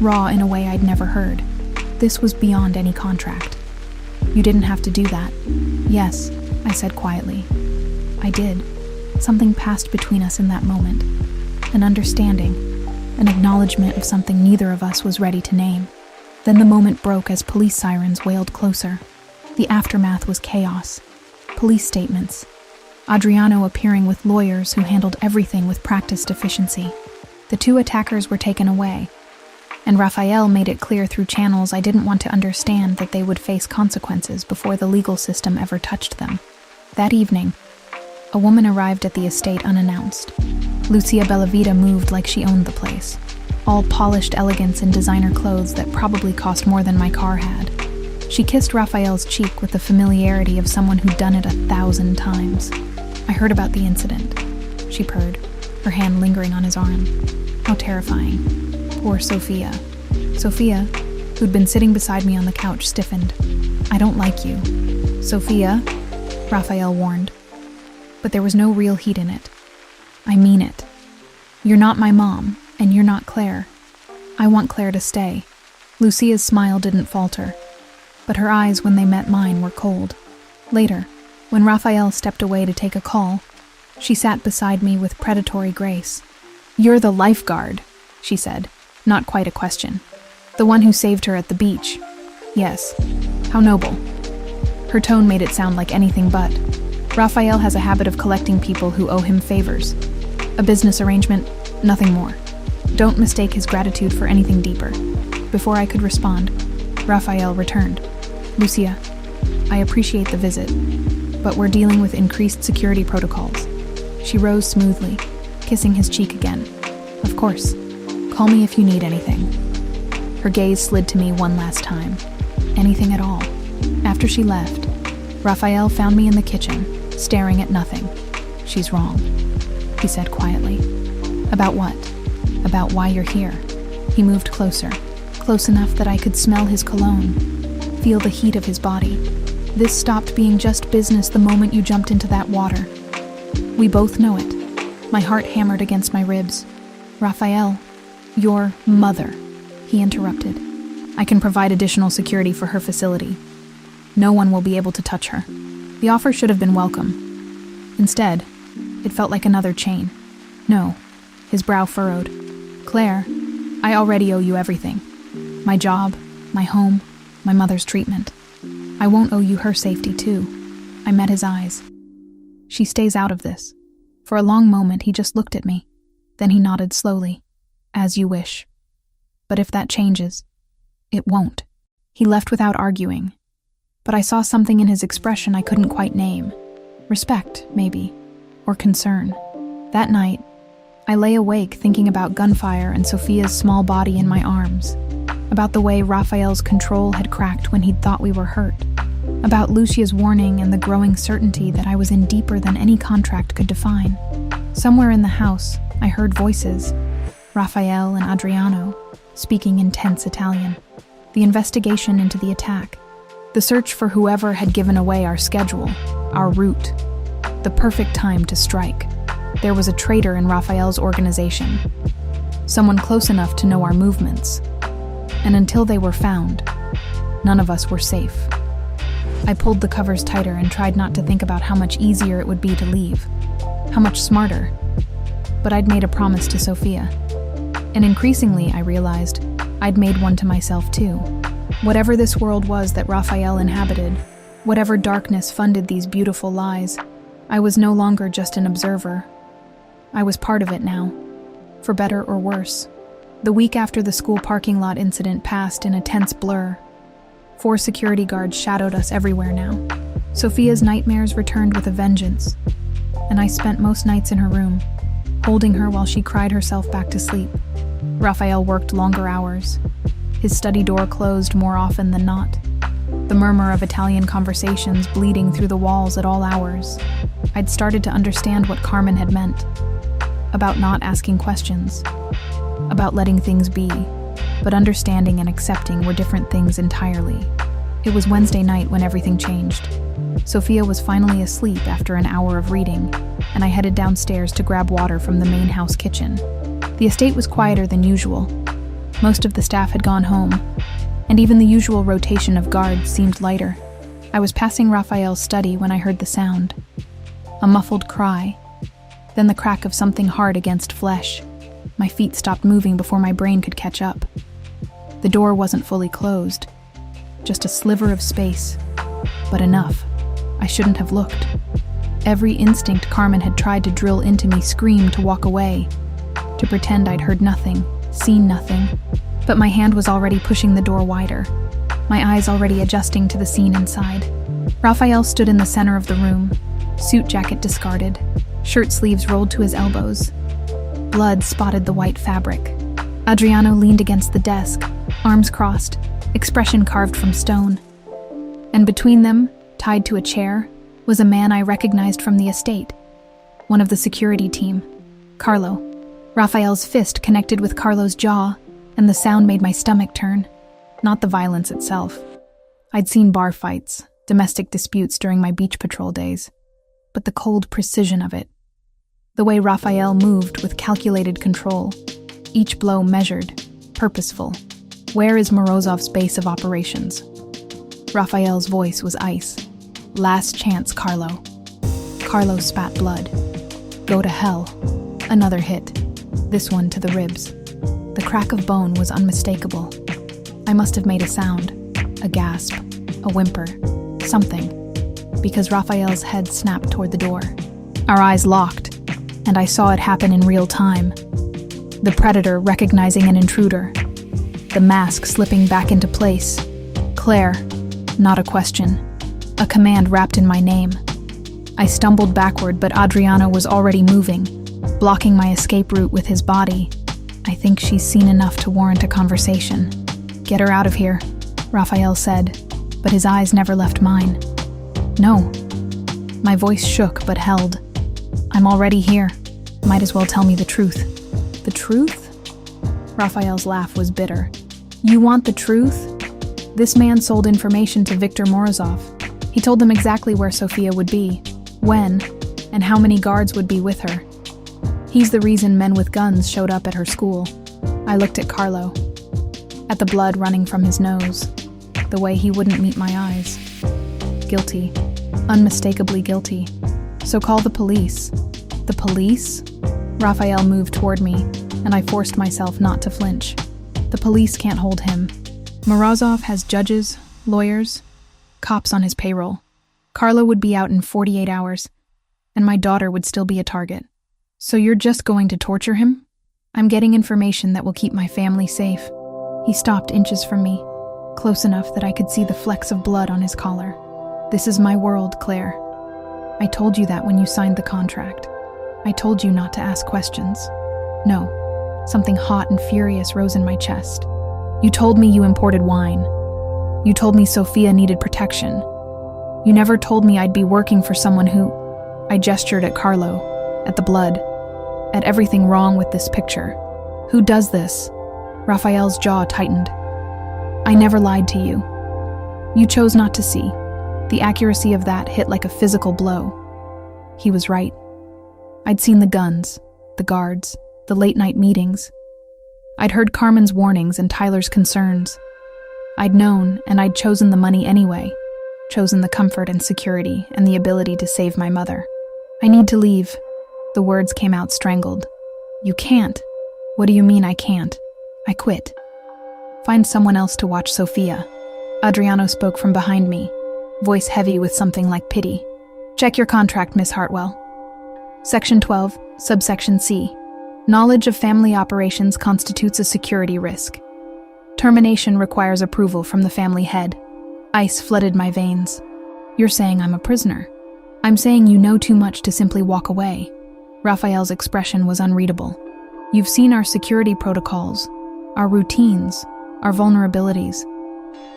Speaker 1: raw in a way I'd never heard. This was beyond any contract. "You didn't have to do that." "Yes," I said quietly. "I did." Something passed between us in that moment. An understanding, an acknowledgement of something neither of us was ready to name. Then the moment broke as police sirens wailed closer. The aftermath was chaos. Police statements. Adriano appearing with lawyers who handled everything with practiced efficiency. The 2 attackers were taken away, and Raphael made it clear through channels I didn't want to understand that they would face consequences before the legal system ever touched them. That evening, a woman arrived at the estate unannounced. Lucia Bellavita moved like she owned the place, all polished elegance in designer clothes that probably cost more than my car had. She kissed Raphael's cheek with the familiarity of someone who'd done it 1,000 times. "I heard about the incident," she purred, her hand lingering on his arm. "How terrifying. Poor Sophia." Sophia, who'd been sitting beside me on the couch, stiffened. "I don't like you." "Sophia," Raphael warned. But there was no real heat in it. "I mean it. You're not my mom, and you're not Claire. I want Claire to stay." Lucia's smile didn't falter. but her eyes when they met mine were cold. Later, when Raphael stepped away to take a call, she sat beside me with predatory grace. "You're the lifeguard," she said, not quite a question. "The one who saved her at the beach." "Yes. How noble." Her tone made it sound like anything but. "Raphael has a habit of collecting people who owe him favors. A business arrangement, nothing more. Don't mistake his gratitude for anything deeper." Before I could respond, Raphael returned. "Lucia, I appreciate the visit, but we're dealing with increased security protocols." She rose smoothly, kissing his cheek again. "Of course. Call me if you need anything." Her gaze slid to me one last time. Anything at all. After she left, Raphael found me in the kitchen, staring at nothing. "She's wrong," he said quietly. "About what?" "About why you're here." He moved closer, close enough that I could smell his cologne, feel the heat of his body. "This stopped being just business the moment you jumped into that water. We both know it." My heart hammered against my ribs. "Raphael, your mother," he interrupted. "I can provide additional security for her facility. No one will be able to touch her." The offer should have been welcome. Instead, it felt like another chain. "No," his brow furrowed. "Claire, I already owe you everything. My job, my home, my mother's treatment. I won't owe you her safety too." I met his eyes. "She stays out of this." For a long moment, he just looked at me. Then he nodded slowly. "As you wish. But if that changes, it won't." He left without arguing. But I saw something in his expression I couldn't quite name. Respect, maybe, or concern. That night, I lay awake thinking about gunfire and Sophia's small body in my arms, about the way Raphael's control had cracked when he'd thought we were hurt, about Lucia's warning and the growing certainty that I was in deeper than any contract could define. Somewhere in the house, I heard voices, Raphael and Adriano, speaking in tense Italian. The investigation into the attack. The search for whoever had given away our schedule, our route. The perfect time to strike. There was a traitor in Raphael's organization. Someone close enough to know our movements. And until they were found, none of us were safe. I pulled the covers tighter and tried not to think about how much easier it would be to leave. How much smarter. But I'd made a promise to Sophia. And increasingly, I realized, I'd made one to myself too. Whatever this world was that Raphael inhabited, whatever darkness funded these beautiful lies, I was no longer just an observer. I was part of it now, for better or worse. The week after the school parking lot incident passed in a tense blur. 4 security guards shadowed us everywhere now. Sophia's nightmares returned with a vengeance, and I spent most nights in her room, holding her while she cried herself back to sleep. Raphael worked longer hours. His study door closed more often than not. The murmur of Italian conversations bleeding through the walls at all hours. I'd started to understand what Carmen had meant. About not asking questions. About letting things be. But understanding and accepting were different things entirely. It was Wednesday night when everything changed. Sophia was finally asleep after an hour of reading, and I headed downstairs to grab water from the main house kitchen. The estate was quieter than usual. Most of the staff had gone home, and even the usual rotation of guards seemed lighter. I was passing Raphael's study when I heard the sound. A muffled cry, then the crack of something hard against flesh. My feet stopped moving before my brain could catch up. The door wasn't fully closed, just a sliver of space, but enough. I shouldn't have looked. Every instinct Carmen had tried to drill into me screamed to walk away, to pretend I'd heard nothing, seen nothing, but my hand was already pushing the door wider, my eyes already adjusting to the scene inside. Raphael stood in the center of the room, suit jacket discarded, shirt sleeves rolled to his elbows. Blood spotted the white fabric. Adriano leaned against the desk, arms crossed, expression carved from stone. And between them, tied to a chair, was a man I recognized from the estate, one of the security team, Carlo. Raphael's fist connected with Carlo's jaw, and the sound made my stomach turn. Not the violence itself. I'd seen bar fights, domestic disputes during my beach patrol days, but the cold precision of it. The way Raphael moved with calculated control, each blow measured, purposeful. Where is Morozov's base of operations? Raphael's voice was ice. Last chance, Carlo. Carlo spat blood. Go to hell. Another hit. This one to the ribs. The crack of bone was unmistakable. I must have made a sound. A gasp. A whimper. Something. Because Raphael's head snapped toward the door. Our eyes locked, and I saw it happen in real time. The predator recognizing an intruder. The mask slipping back into place. Claire. Not a question. A command wrapped in my name. I stumbled backward, but Adriano was already moving, blocking my escape route with his body. I think she's seen enough to warrant a conversation. Get her out of here, Raphael said, but his eyes never left mine. No. My voice shook but held. I'm already here. Might as well tell me the truth. The truth? Raphael's laugh was bitter. You want the truth? This man sold information to Viktor Morozov. He told them exactly where Sofia would be, when, and how many guards would be with her. He's the reason men with guns showed up at her school. I looked at Carlo, at the blood running from his nose, the way he wouldn't meet my eyes. Guilty. Unmistakably guilty. So call the police. The police? Raphael moved toward me, and I forced myself not to flinch. The police can't hold him. Morozov has judges, lawyers, cops on his payroll. Carlo would be out in 48 hours, and my daughter would still be a target. So you're just going to torture him? I'm getting information that will keep my family safe. He stopped inches from me, close enough that I could see the flecks of blood on his collar. This is my world, Claire. I told you that when you signed the contract. I told you not to ask questions. No, something hot and furious rose in my chest. You told me you imported wine. You told me Sofia needed protection. You never told me I'd be working for someone who... I gestured at Carlo, at the blood, at everything wrong with this picture. Who does this? Raphael's jaw tightened. I never lied to you. You chose not to see. The accuracy of that hit like a physical blow. He was right. I'd seen the guns, the guards, the late-night meetings. I'd heard Carmen's warnings and Tyler's concerns. I'd known, and I'd chosen the money anyway. Chosen the comfort and security and the ability to save my mother. I need to leave. The words came out strangled. You can't. What do you mean I can't? I quit. Find someone else to watch Sofia. Adriano spoke from behind me, voice heavy with something like pity. Check your contract, Miss Hartwell. Section 12, subsection C. Knowledge of family operations constitutes a security risk. Termination requires approval from the family head. Ice flooded my veins. You're saying I'm a prisoner. I'm saying you know too much to simply walk away. Raphael's expression was unreadable. You've seen our security protocols, our routines, our vulnerabilities.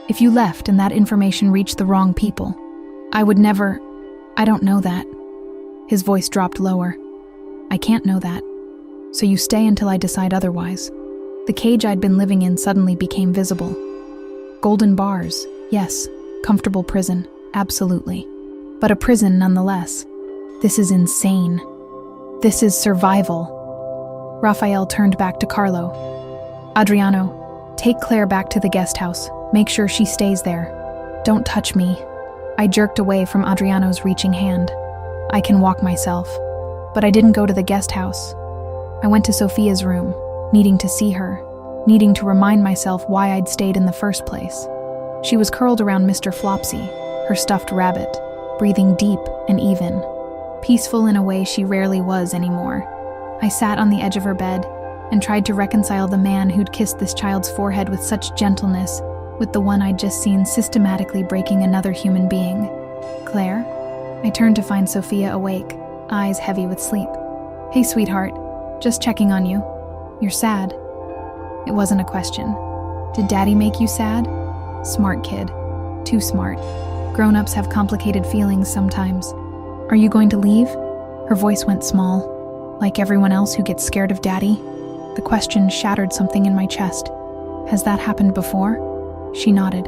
Speaker 1: If you left and that information reached the wrong people, I would never... I don't know that. His voice dropped lower. I can't know that. So you stay until I decide otherwise. The cage I'd been living in suddenly became visible. Golden bars, yes. Comfortable prison, absolutely. But a prison nonetheless. This is insane. This is survival. Raphael turned back to Carlo. Adriano, take Claire back to the guest house. Make sure she stays there. Don't touch me. I jerked away from Adriano's reaching hand. I can walk myself. But I didn't go to the guest house. I went to Sofia's room, needing to see her, needing to remind myself why I'd stayed in the first place. She was curled around Mr. Flopsy, her stuffed rabbit, breathing deep and even, peaceful in a way she rarely was anymore. I sat on the edge of her bed and tried to reconcile the man who'd kissed this child's forehead with such gentleness with the one I'd just seen systematically breaking another human being. Claire? I turned to find Sofia awake, eyes heavy with sleep. Hey, sweetheart. Just checking on you. You're sad. It wasn't a question. Did Daddy make you sad? Smart kid. Too smart. Grown-ups have complicated feelings sometimes. Are you going to leave? Her voice went small, like everyone else who gets scared of Daddy. The question shattered something in my chest. Has that happened before? She nodded.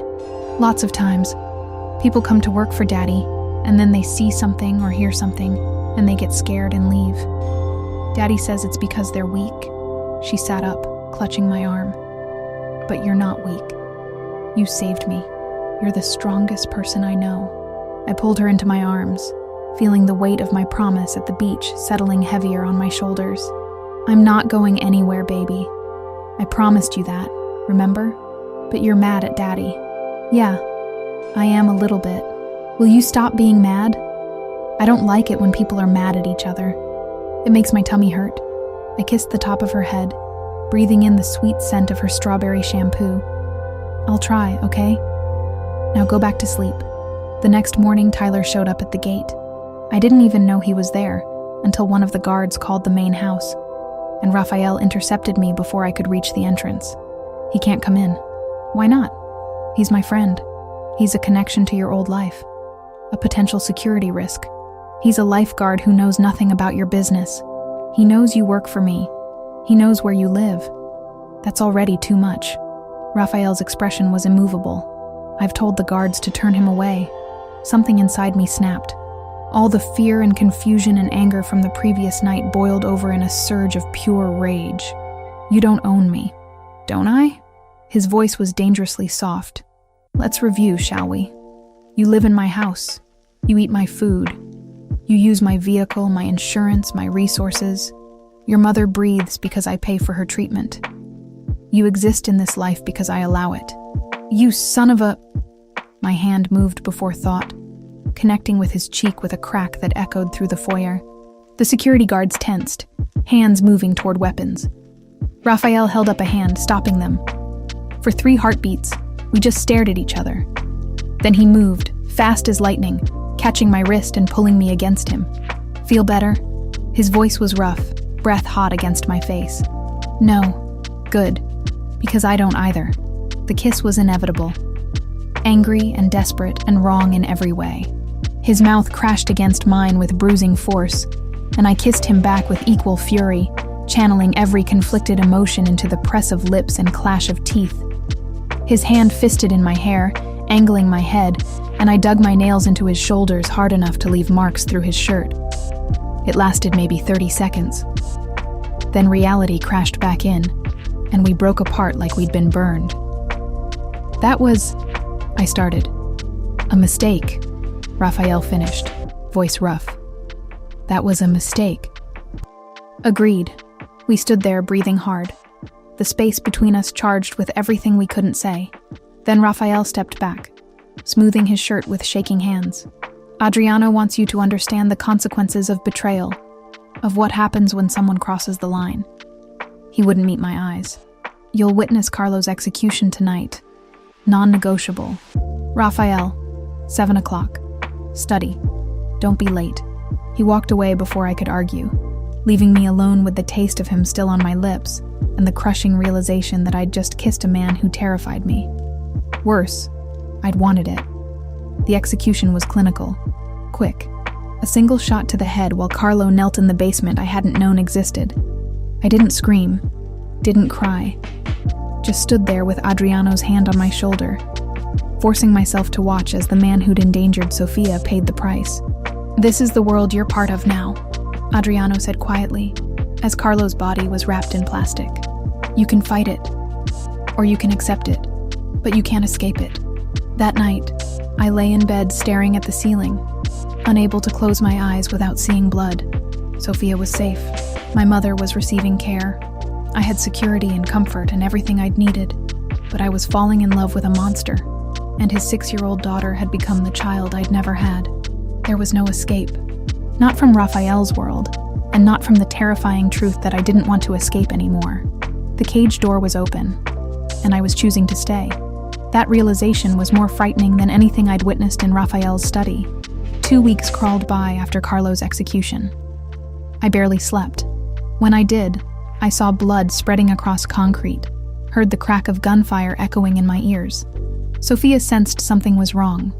Speaker 1: Lots of times. People come to work for Daddy, and then they see something or hear something, and they get scared and leave. Daddy says it's because they're weak. She sat up, clutching my arm. But you're not weak. You saved me. You're the strongest person I know." I pulled her into my arms, feeling the weight of my promise at the beach settling heavier on my shoulders. "I'm not going anywhere, baby. I promised you that, remember? But you're mad at Daddy." "Yeah, I am a little bit. Will you stop being mad? I don't like it when people are mad at each other. It makes my tummy hurt." I kissed the top of her head, breathing in the sweet scent of her strawberry shampoo. "I'll try, okay? Now go back to sleep." The next morning, Tyler showed up at the gate. I didn't even know he was there until one of the guards called the main house, and Raphael intercepted me before I could reach the entrance. "He can't come in." "Why not? He's my friend. He's a connection to your old life. A potential security risk. He's a lifeguard who knows nothing about your business. He knows you work for me. He knows where you live. That's already too much." Raphael's expression was immovable. "I've told the guards to turn him away." Something inside me snapped. All the fear and confusion and anger from the previous night boiled over in a surge of pure rage. "You don't own me, don't I?" His voice was dangerously soft. "Let's review, shall we? You live in my house. You eat my food. You use my vehicle, my insurance, my resources. Your mother breathes because I pay for her treatment. You exist in this life because I allow it. You son of a..." My hand moved before thought, connecting with his cheek with a crack that echoed through the foyer. The security guards tensed, hands moving toward weapons. Raphael held up a hand, stopping them. For 3 heartbeats, we just stared at each other. Then he moved, fast as lightning, catching my wrist and pulling me against him. "Feel better?" His voice was rough, breath hot against my face. "No. Good. Because I don't either." The kiss was inevitable. Angry and desperate and wrong in every way. His mouth crashed against mine with bruising force, and I kissed him back with equal fury, channeling every conflicted emotion into the press of lips and clash of teeth. His hand fisted in my hair, angling my head, and I dug my nails into his shoulders hard enough to leave marks through his shirt. It lasted maybe 30 seconds. Then reality crashed back in, and we broke apart like we'd been burned. "That was..." I started. "A mistake," Raphael finished, voice rough. "That was a mistake." Agreed. We stood there breathing hard, the space between us charged with everything we couldn't say. Then Raphael stepped back, smoothing his shirt with shaking hands. "Adriano wants you to understand the consequences of betrayal, of what happens when someone crosses the line." He wouldn't meet my eyes. "You'll witness Carlo's execution tonight. Non-negotiable. Raphael, 7 o'clock. Study. Don't be late." He walked away before I could argue, leaving me alone with the taste of him still on my lips and the crushing realization that I'd just kissed a man who terrified me. Worse, I'd wanted it. The execution was clinical. Quick. A single shot to the head while Carlo knelt in the basement I hadn't known existed. I didn't scream, didn't cry. Just stood there with Adriano's hand on my shoulder, forcing myself to watch as the man who'd endangered Sofia paid the price. "This is the world you're part of now," Adriano said quietly, as Carlo's body was wrapped in plastic. "You can fight it, or you can accept it, but you can't escape it." That night, I lay in bed staring at the ceiling, unable to close my eyes without seeing blood. Sofia was safe. My mother was receiving care. I had security and comfort and everything I'd needed, but I was falling in love with a monster, and his 6-year-old daughter had become the child I'd never had. There was no escape. Not from Raphael's world, and not from the terrifying truth that I didn't want to escape anymore. The cage door was open, and I was choosing to stay. That realization was more frightening than anything I'd witnessed in Raphael's study. 2 weeks crawled by after Carlo's execution. I barely slept. When I did, I saw blood spreading across concrete, heard the crack of gunfire echoing in my ears. Sofia sensed something was wrong.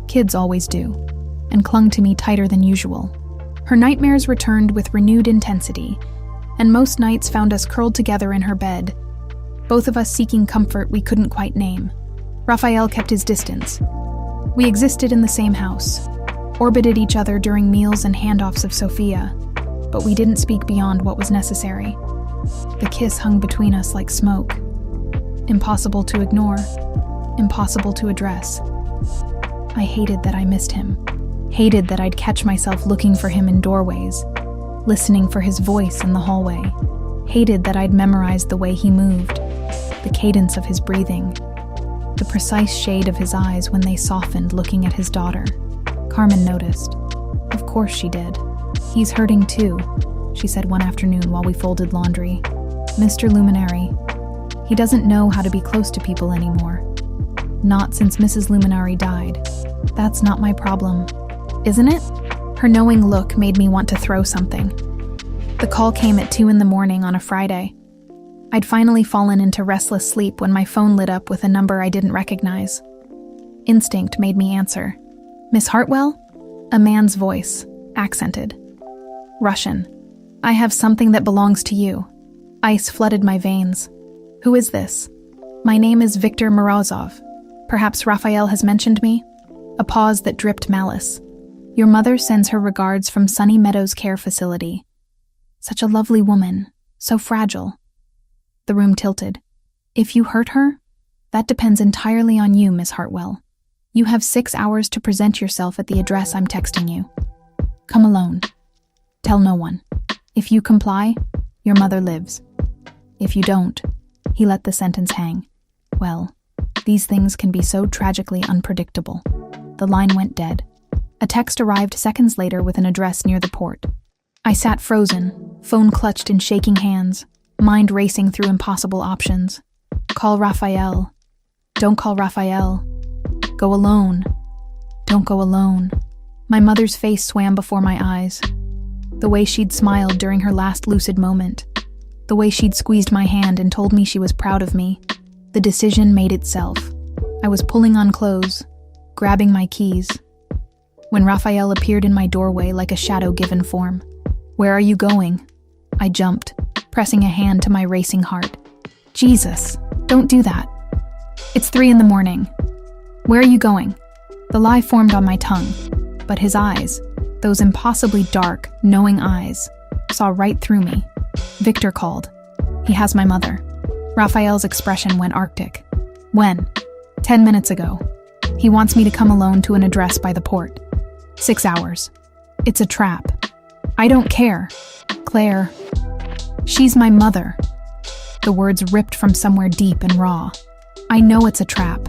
Speaker 1: Kids always do, and clung to me tighter than usual. Her nightmares returned with renewed intensity, and most nights found us curled together in her bed, both of us seeking comfort we couldn't quite name. Raphael kept his distance. We existed in the same house, orbited each other during meals and handoffs of Sofia, but we didn't speak beyond what was necessary. The kiss hung between us like smoke. Impossible to ignore, impossible to address. I hated that I missed him. Hated that I'd catch myself looking for him in doorways, listening for his voice in the hallway. Hated that I'd memorized the way he moved, the cadence of his breathing, the precise shade of his eyes when they softened looking at his daughter. Carmen noticed. Of course she did. "He's hurting too," she said one afternoon while we folded laundry. "Mr. Luminary. He doesn't know how to be close to people anymore. Not since Mrs. Luminary died. That's not my problem. Isn't it?" Her knowing look made me want to throw something. The call came at 2 a.m. on a Friday. I'd finally fallen into restless sleep when my phone lit up with a number I didn't recognize. Instinct made me answer. "Miss Hartwell?" A man's voice, accented. Russian. "I have something that belongs to you." Ice flooded my veins. "Who is this?" "My name is Viktor Morozov. Perhaps Raphael has mentioned me?" A pause that dripped malice. "Your mother sends her regards from Sunny Meadows Care Facility. Such a lovely woman, so fragile." The room tilted. "If you hurt her, that depends entirely on you, Miss Hartwell. You have 6 hours to present yourself at the address I'm texting you. Come alone. Tell no one. If you comply, your mother lives. If you don't," he let the sentence hang. Well, these things can be so tragically unpredictable. The line went dead. A text arrived seconds later with an address near the port. I sat frozen, phone clutched in shaking hands, mind racing through impossible options. Call Raphael. Don't call Raphael. Go alone. Don't go alone. My mother's face swam before my eyes. The way she'd smiled during her last lucid moment. The way she'd squeezed my hand and told me she was proud of me. The decision made itself. I was pulling on clothes, grabbing my keys, when Raphael appeared in my doorway like a shadow given form. "Where are you going?" I jumped, pressing a hand to my racing heart. "Jesus, don't do that. It's 3 a.m. Where are you going?" The lie formed on my tongue, but his eyes, those impossibly dark, knowing eyes, saw right through me. Victor called. He has my mother. Raphael's expression went arctic. "When?" 10 minutes ago. He wants me to come alone to an address by the port. 6 hours. It's a trap. I don't care. Claire. She's my mother. The words ripped from somewhere deep and raw. I know it's a trap.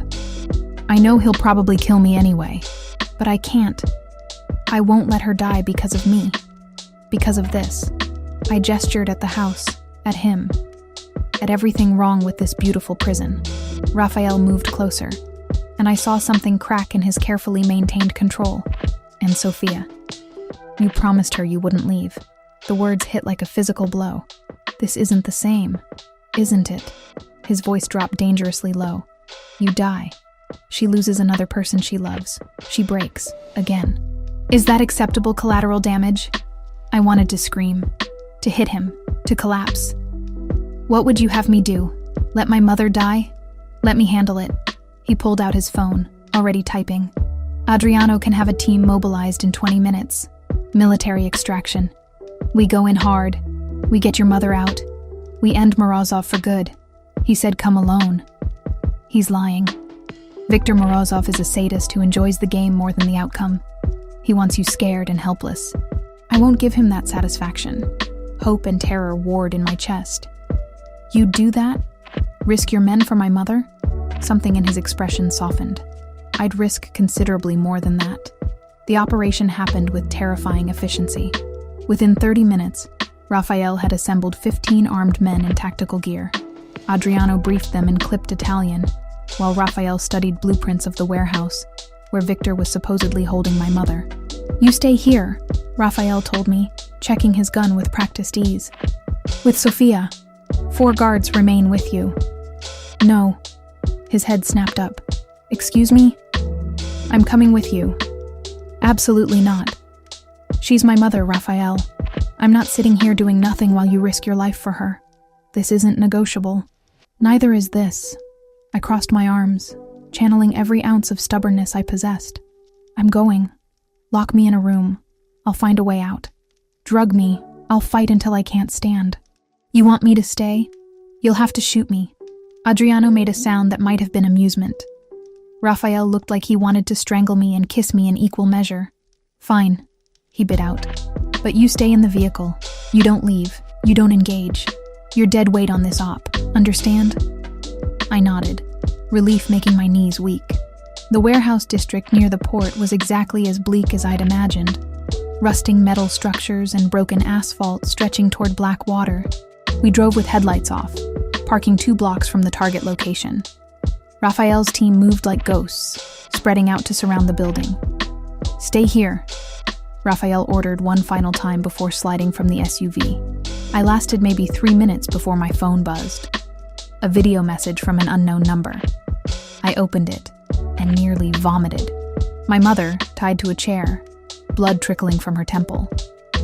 Speaker 1: I know he'll probably kill me anyway, but I can't. I won't let her die because of me. Because of this. I gestured at the house, at him, at everything wrong with this beautiful prison. Raphael moved closer, and I saw something crack in his carefully maintained control. And Sophia. "You promised her you wouldn't leave." The words hit like a physical blow. "This isn't the same, isn't it?" His voice dropped dangerously low. "You die. She loses another person she loves. She breaks. Again. Is that acceptable collateral damage?" I wanted to scream. To hit him. To collapse. "What would you have me do? Let my mother die? Let me handle it." He pulled out his phone, already typing. "Adriano can have a team mobilized in 20 minutes. Military extraction. We go in hard. We get your mother out. We end Morozov for good." He said come alone. He's lying. Viktor Morozov is a sadist who enjoys the game more than the outcome. He wants you scared and helpless. I won't give him that satisfaction. Hope and terror warred in my chest. "You'd do that? Risk your men for my mother?" Something in his expression softened. I'd risk considerably more than that. The operation happened with terrifying efficiency. Within 30 minutes, Raphael had assembled 15 armed men in tactical gear. Adriano briefed them in clipped Italian, while Raphael studied blueprints of the warehouse, where Victor was supposedly holding my mother. "You stay here," Raphael told me, checking his gun with practiced ease. "With Sophia. 4 guards remain with you." "No." His head snapped up. "Excuse me? I'm coming with you." "Absolutely not. She's my mother, Raphael. I'm not sitting here doing nothing while you risk your life for her. This isn't negotiable. Neither is this." I crossed my arms, channeling every ounce of stubbornness I possessed. "I'm going. Lock me in a room. I'll find a way out. Drug me. I'll fight until I can't stand. You want me to stay? You'll have to shoot me." Adriano made a sound that might have been amusement. Raphael looked like he wanted to strangle me and kiss me in equal measure. Fine, he bit out. But you stay in the vehicle. You don't leave. You don't engage. You're dead weight on this op. Understand? I nodded, relief making my knees weak. The warehouse district near the port was exactly as bleak as I'd imagined. Rusting metal structures and broken asphalt stretching toward black water. We drove with headlights off, parking 2 blocks from the target location. Raphael's team moved like ghosts, spreading out to surround the building. Stay here, Raphael ordered one final time before sliding from the SUV. I lasted maybe 3 minutes before my phone buzzed. A video message from an unknown number. I opened it and nearly vomited. My mother, tied to a chair, blood trickling from her temple.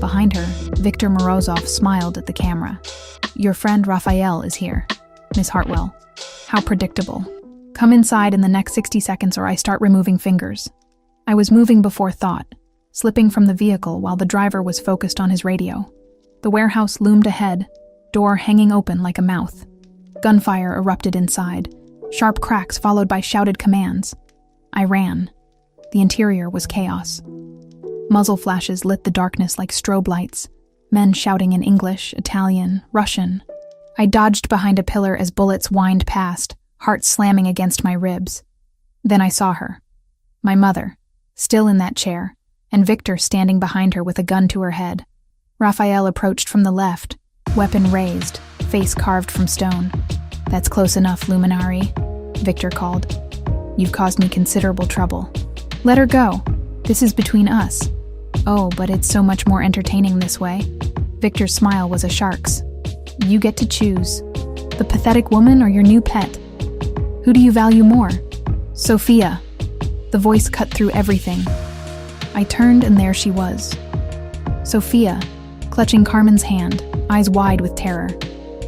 Speaker 1: Behind her, Victor Morozov smiled at the camera. Your friend Raphael is here, Miss Hartwell. How predictable. Come inside in the next 60 seconds or I start removing fingers. I was moving before thought, slipping from the vehicle while the driver was focused on his radio. The warehouse loomed ahead, door hanging open like a mouth. Gunfire erupted inside, sharp cracks followed by shouted commands. I ran. The interior was chaos. Muzzle flashes lit the darkness like strobe lights, men shouting in English, Italian, Russian. I dodged behind a pillar as bullets whined past, heart slamming against my ribs. Then I saw her. My mother, still in that chair, and Victor standing behind her with a gun to her head. Raphael approached from the left, weapon raised, face carved from stone. That's close enough, Luminari, Victor called. You've caused me considerable trouble. Let her go. This is between us. Oh, but it's so much more entertaining this way. Victor's smile was a shark's. You get to choose. The pathetic woman or your new pet? Who do you value more? Sophia. The voice cut through everything. I turned and there she was. Sophia, clutching Carmen's hand, eyes wide with terror.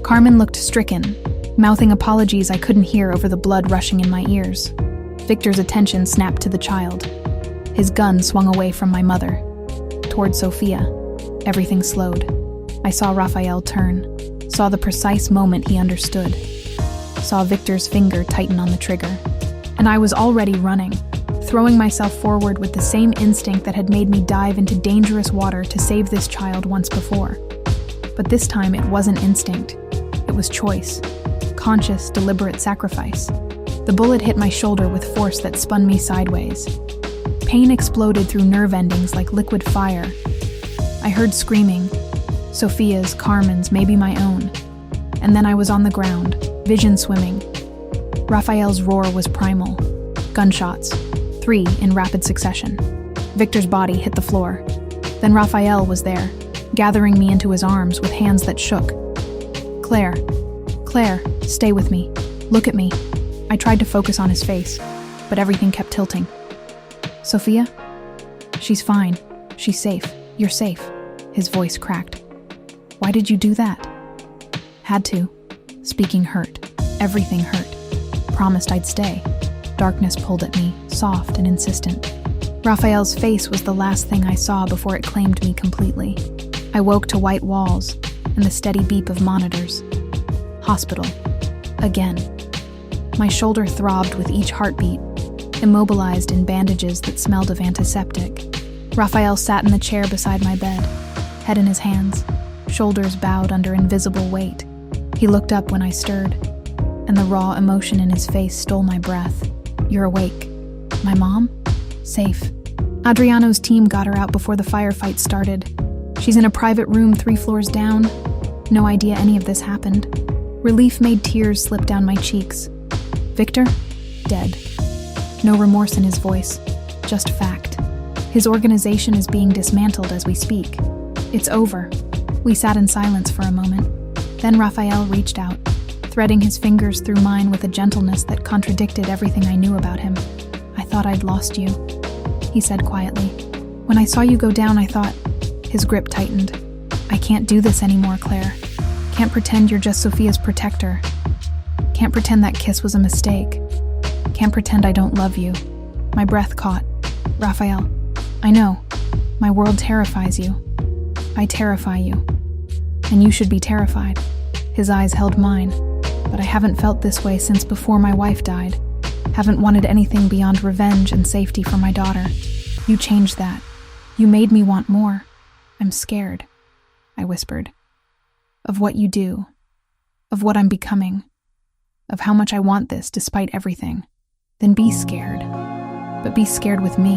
Speaker 1: Carmen looked stricken, mouthing apologies I couldn't hear over the blood rushing in my ears. Victor's attention snapped to the child. His gun swung away from my mother. Toward Sophia. Everything slowed. I saw Raphael turn, saw the precise moment he understood, saw Victor's finger tighten on the trigger. And I was already running, throwing myself forward with the same instinct that had made me dive into dangerous water to save this child once before. But this time it wasn't instinct. It was choice. Conscious, deliberate sacrifice. The bullet hit my shoulder with force that spun me sideways. Pain exploded through nerve endings like liquid fire. I heard screaming. Sophia's, Carmen's, maybe my own. And then I was on the ground, vision swimming. Raphael's roar was primal. Gunshots. 3 in rapid succession. Victor's body hit the floor. Then Raphael was there, gathering me into his arms with hands that shook. Claire, stay with me. Look at me. I tried to focus on his face, but everything kept tilting. Sophia? She's fine. She's safe. You're safe. His voice cracked. Why did you do that? Had to. Speaking hurt. Everything hurt. Promised I'd stay. Darkness pulled at me, soft and insistent. Raphael's face was the last thing I saw before it claimed me completely. I woke to white walls and the steady beep of monitors. Hospital. Again. My shoulder throbbed with each heartbeat, immobilized in bandages that smelled of antiseptic. Raphael sat in the chair beside my bed, head in his hands, shoulders bowed under invisible weight. He looked up when I stirred, and the raw emotion in his face stole my breath. You're awake. My mom? Safe. Adriano's team got her out before the firefight started. She's in a private room 3 floors down. No idea any of this happened. Relief made tears slip down my cheeks. Victor? Dead. No remorse in his voice, just fact. His organization is being dismantled as we speak. It's over. We sat in silence for a moment. Then Raphael reached out, threading his fingers through mine with a gentleness that contradicted everything I knew about him. I thought I'd lost you, he said quietly. When I saw you go down, I thought... His grip tightened. I can't do this anymore, Claire. Can't pretend you're just Sophia's protector. Can't pretend that kiss was a mistake. Can't pretend I don't love you. My breath caught. Raphael, I know. My world terrifies you. I terrify you. And you should be terrified. His eyes held mine, but I haven't felt this way since before my wife died. Haven't wanted anything beyond revenge and safety for my daughter. You changed that. You made me want more. I'm scared, I whispered. Of what you do. Of what I'm becoming. Of how much I want this despite everything. Then be scared. But be scared with me.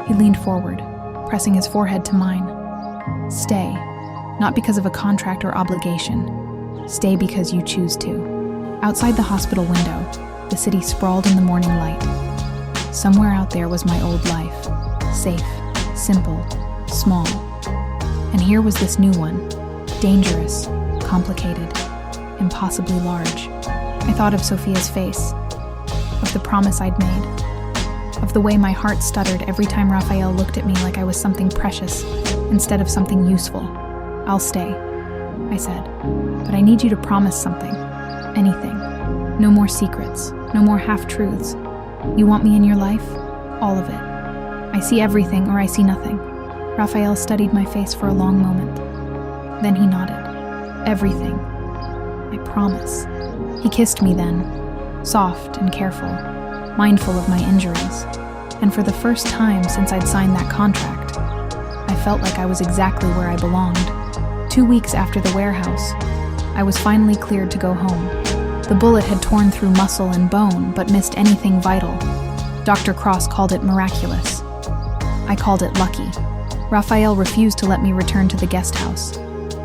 Speaker 1: He leaned forward, pressing his forehead to mine. Stay. Not because of a contract or obligation. Stay because you choose to. Outside the hospital window, the city sprawled in the morning light. Somewhere out there was my old life. Safe, simple, small. And here was this new one. Dangerous, complicated, impossibly large. I thought of Sophia's face, of the promise I'd made, of the way my heart stuttered every time Raphael looked at me like I was something precious instead of something useful. I'll stay, I said, but I need you to promise something. Anything. No more secrets, no more half-truths. You want me in your life? All of it. I see everything or I see nothing. Raphael studied my face for a long moment. Then he nodded. Everything. I promise. He kissed me then, soft and careful, mindful of my injuries. And for the first time since I'd signed that contract, I felt like I was exactly where I belonged. 2 weeks after the warehouse, I was finally cleared to go home. The bullet had torn through muscle and bone, but missed anything vital. Dr. Cross called it miraculous. I called it lucky. Raphael refused to let me return to the guest house,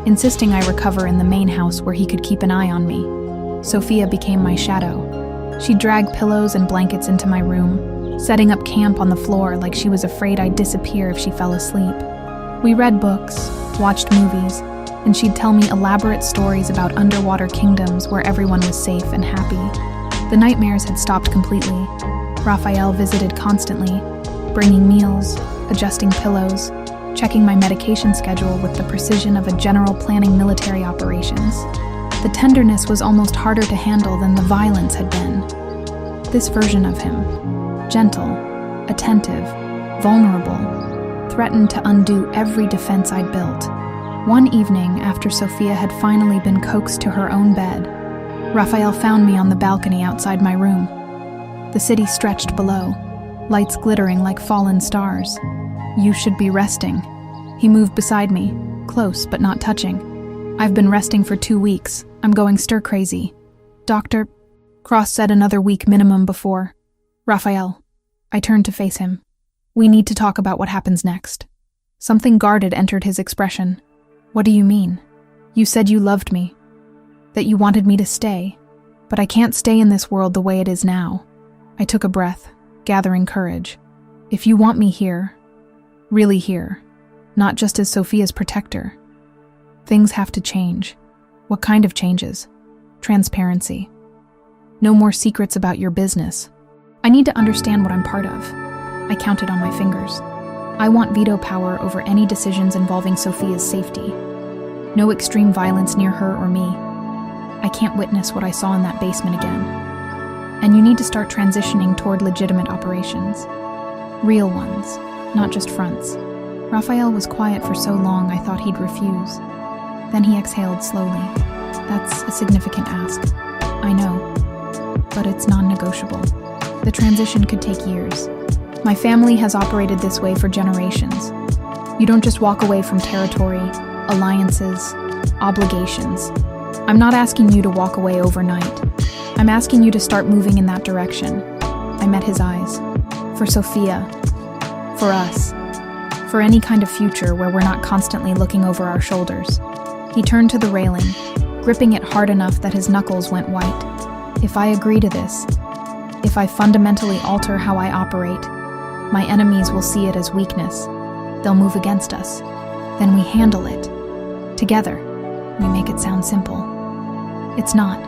Speaker 1: insisting I recover in the main house where he could keep an eye on me. Sophia became my shadow. She'd drag pillows and blankets into my room, setting up camp on the floor like she was afraid I'd disappear if she fell asleep. We read books, watched movies, and she'd tell me elaborate stories about underwater kingdoms where everyone was safe and happy. The nightmares had stopped completely. Raphael visited constantly, bringing meals, adjusting pillows, checking my medication schedule with the precision of a general planning military operations. The tenderness was almost harder to handle than the violence had been. This version of him, gentle, attentive, vulnerable, threatened to undo every defense I'd built. One evening, after Sophia had finally been coaxed to her own bed, Raphael found me on the balcony outside my room. The city stretched below, lights glittering like fallen stars. You should be resting. He moved beside me, close but not touching. I've been resting for 2 weeks. I'm going stir-crazy. Dr. Cross said another week minimum before. Raphael. I turned to face him. We need to talk about what happens next. Something guarded entered his expression. What do you mean? You said you loved me, that you wanted me to stay, but I can't stay in this world the way it is now. I took a breath, gathering courage. If you want me here, really here, not just as Sophia's protector, things have to change. What kind of changes? Transparency. No more secrets about your business. I need to understand what I'm part of. I counted on my fingers. I want veto power over any decisions involving Sophia's safety. No extreme violence near her or me. I can't witness what I saw in that basement again. And you need to start transitioning toward legitimate operations. Real ones, not just fronts. Raphael was quiet for so long I thought he'd refuse. Then he exhaled slowly. That's a significant ask. I know, but it's non-negotiable. The transition could take years. My family has operated this way for generations. You don't just walk away from territory, alliances, obligations. I'm not asking you to walk away overnight. I'm asking you to start moving in that direction. I met his eyes. For Sophia. For us. For any kind of future where we're not constantly looking over our shoulders. He turned to the railing, gripping it hard enough that his knuckles went white. If I agree to this, if I fundamentally alter how I operate, my enemies will see it as weakness. They'll move against us. Then we handle it. Together, we make it sound simple. It's not.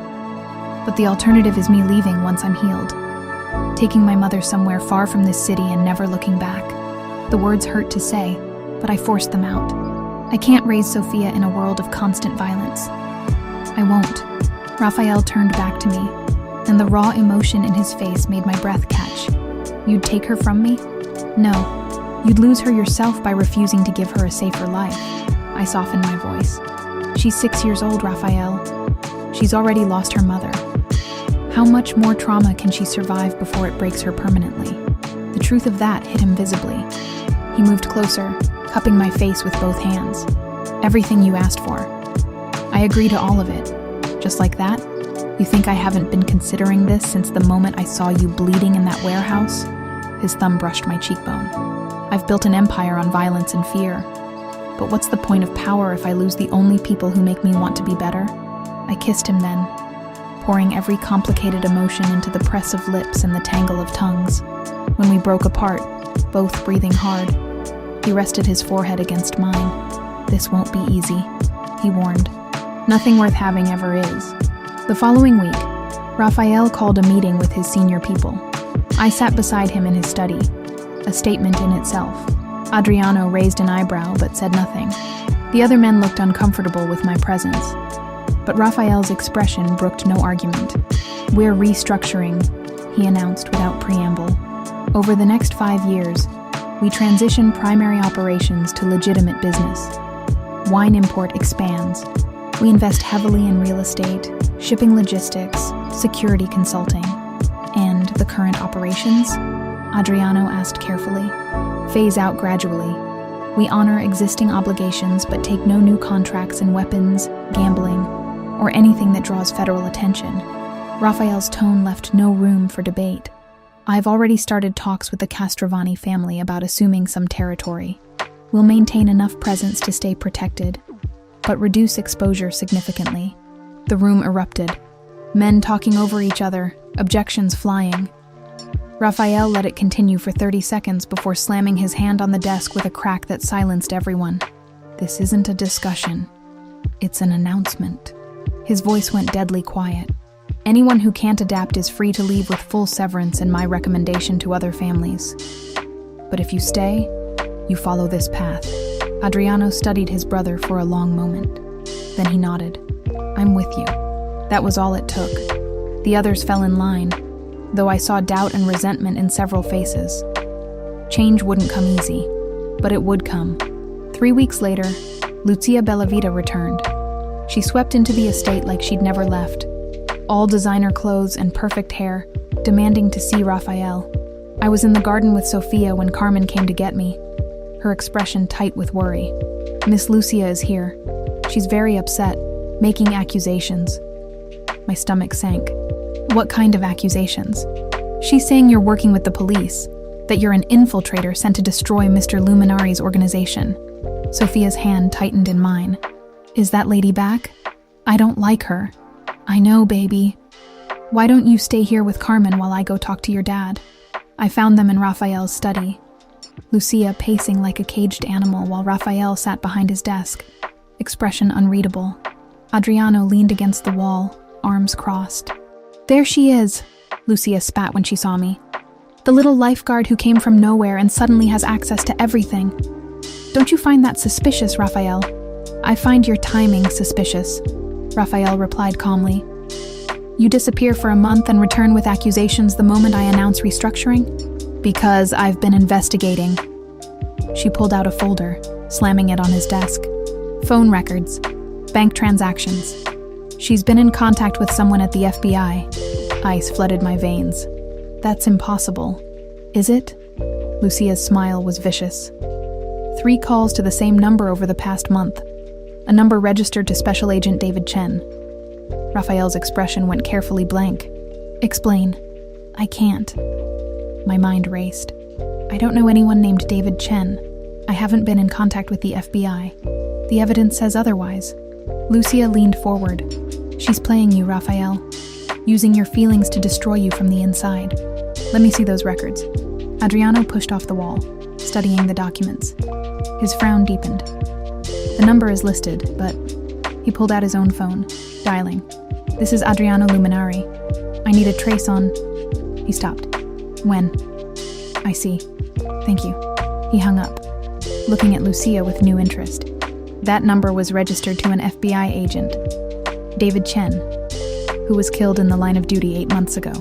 Speaker 1: But the alternative is me leaving once I'm healed. Taking my mother somewhere far from this city and never looking back. The words hurt to say, but I forced them out. I can't raise Sophia in a world of constant violence. I won't. Raphael turned back to me, and the raw emotion in his face made my breath catch. You'd take her from me? No. You'd lose her yourself by refusing to give her a safer life. I softened my voice. She's 6 years old, Raphael. She's already lost her mother. How much more trauma can she survive before it breaks her permanently? The truth of that hit him visibly. He moved closer, cupping my face with both hands. Everything you asked for. I agree to all of it. Just like that? You think I haven't been considering this since the moment I saw you bleeding in that warehouse? His thumb brushed my cheekbone. I've built an empire on violence and fear. But what's the point of power if I lose the only people who make me want to be better? I kissed him then, pouring every complicated emotion into the press of lips and the tangle of tongues. When we broke apart, both breathing hard, he rested his forehead against mine. This won't be easy, he warned. Nothing worth having ever is. The following week, Raphael called a meeting with his senior people. I sat beside him in his study, a statement in itself. Adriano raised an eyebrow but said nothing. The other men looked uncomfortable with my presence. But Raphael's expression brooked no argument. We're restructuring, he announced without preamble. Over the next 5 years, we transition primary operations to legitimate business. Wine import expands. We invest heavily in real estate, shipping logistics, security consulting. And the current operations? Adriano asked carefully. Phase out gradually. We honor existing obligations but take no new contracts in weapons, gambling, or anything that draws federal attention. Raphael's tone left no room for debate. I've already started talks with the Castrovani family about assuming some territory. We'll maintain enough presence to stay protected, but reduce exposure significantly. The room erupted. Men talking over each other, objections flying. Raphael let it continue for 30 seconds before slamming his hand on the desk with a crack that silenced everyone. This isn't a discussion. It's an announcement. His voice went deadly quiet. Anyone who can't adapt is free to leave with full severance and my recommendation to other families. But if you stay, you follow this path. Adriano studied his brother for a long moment. Then he nodded. I'm with you. That was all it took. The others fell in line, though I saw doubt and resentment in several faces. Change wouldn't come easy, but it would come. 3 weeks later, Lucia Bellavita returned. She swept into the estate like she'd never left, all designer clothes and perfect hair, demanding to see Raphael. I was in the garden with Sophia when Carmen came to get me, her expression tight with worry. Miss Lucia is here. She's very upset, making accusations. My stomach sank. What kind of accusations? She's saying you're working with the police, that you're an infiltrator sent to destroy Mr. Luminari's organization. Sophia's hand tightened in mine. Is that lady back? I don't like her. I know, baby. Why don't you stay here with Carmen while I go talk to your dad? I found them in Raphael's study. Lucia pacing like a caged animal while Raphael sat behind his desk, expression unreadable. Adriano leaned against the wall, arms crossed. There she is, Lucia spat when she saw me. The little lifeguard who came from nowhere and suddenly has access to everything. Don't you find that suspicious, Raphael? I find your timing suspicious, Raphael replied calmly. You disappear for a month and return with accusations the moment I announce restructuring? Because I've been investigating. She pulled out a folder, slamming it on his desk. Phone records, bank transactions. She's been in contact with someone at the FBI. Ice flooded my veins. That's impossible. Is it? Lucia's smile was vicious. 3 calls to the same number over the past month. A number registered to Special Agent David Chen. Raphael's expression went carefully blank. Explain. I can't. My mind raced. I don't know anyone named David Chen. I haven't been in contact with the FBI. The evidence says otherwise. Lucia leaned forward. She's playing you, Raphael. Using your feelings to destroy you from the inside. Let me see those records. Adriano pushed off the wall, studying the documents. His frown deepened. The number is listed, but he pulled out his own phone, dialing. This is Adriano Luminari. I need a trace on... He stopped. When? I see. Thank you. He hung up, looking at Lucia with new interest. That number was registered to an FBI agent, David Chen, who was killed in the line of duty 8 months ago.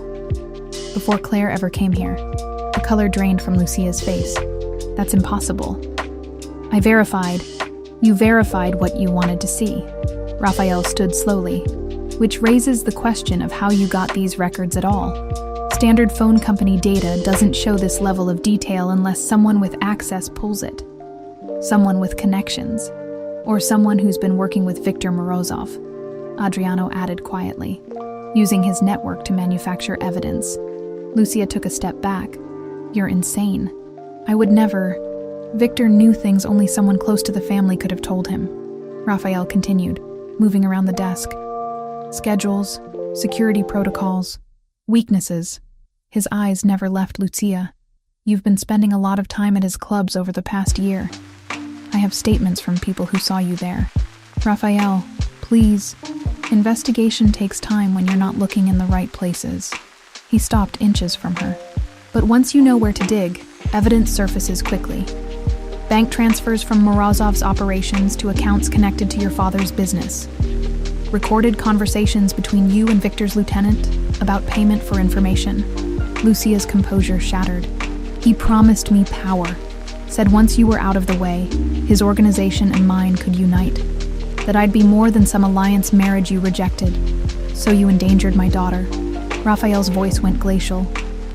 Speaker 1: Before Claire ever came here, the color drained from Lucia's face. That's impossible. I verified. You verified what you wanted to see. Raphael stood slowly, which raises the question of how you got these records at all. Standard phone company data doesn't show this level of detail unless someone with access pulls it. Someone with connections, or someone who's been working with Viktor Morozov, Adriano added quietly, using his network to manufacture evidence. Lucia took a step back. You're insane. I would never. Viktor knew things only someone close to the family could have told him. Raphael continued, moving around the desk. Schedules, security protocols, weaknesses. His eyes never left Lucia. You've been spending a lot of time at his clubs over the past year. I have statements from people who saw you there. Raphael, please. Investigation takes time when you're not looking in the right places. He stopped inches from her. But once you know where to dig, evidence surfaces quickly. Bank transfers from Morozov's operations to accounts connected to your father's business. Recorded conversations between you and Viktor's lieutenant about payment for information. Lucia's composure shattered. He promised me power. Said once you were out of the way, his organization and mine could unite. That I'd be more than some alliance marriage you rejected. So you endangered my daughter. Raphael's voice went glacial.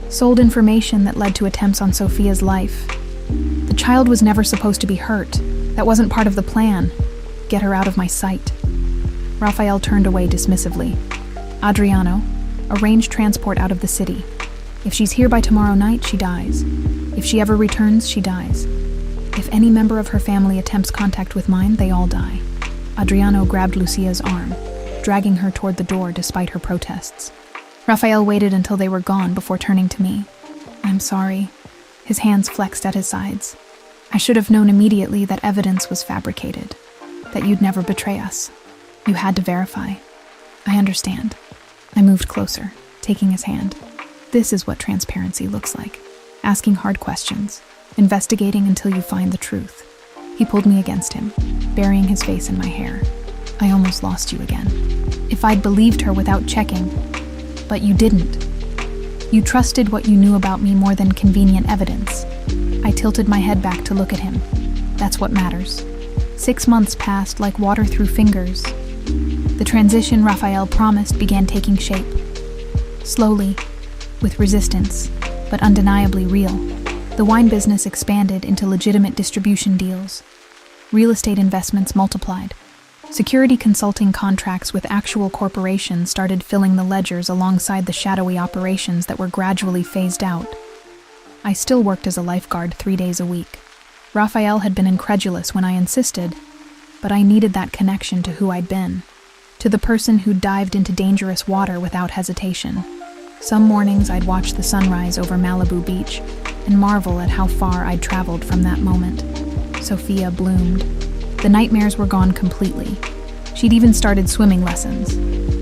Speaker 1: Sold information that led to attempts on Sophia's life. The child was never supposed to be hurt. That wasn't part of the plan. Get her out of my sight. Raphael turned away dismissively. Adriano, arrange transport out of the city. If she's here by tomorrow night, she dies. If she ever returns, she dies. If any member of her family attempts contact with mine, they all die. Adriano grabbed Lucia's arm, dragging her toward the door despite her protests. Raphael waited until they were gone before turning to me. I'm sorry. His hands flexed at his sides. I should have known immediately that evidence was fabricated, that you'd never betray us. You had to verify. I understand. I moved closer, taking his hand. This is what transparency looks like. Asking hard questions, investigating until you find the truth. He pulled me against him, burying his face in my hair. I almost lost you again. If I'd believed her without checking, but you didn't. You trusted what you knew about me more than convenient evidence. I tilted my head back to look at him. That's what matters. 6 months passed like water through fingers. The transition Raphael promised began taking shape. Slowly, with resistance, but undeniably real. The wine business expanded into legitimate distribution deals. Real estate investments multiplied. Security consulting contracts with actual corporations started filling the ledgers alongside the shadowy operations that were gradually phased out. I still worked as a lifeguard 3 days a week. Raphael had been incredulous when I insisted, but I needed that connection to who I'd been, to the person who dived into dangerous water without hesitation. Some mornings I'd watch the sunrise over Malibu Beach and marvel at how far I'd traveled from that moment. Sophia bloomed. The nightmares were gone completely. She'd even started swimming lessons.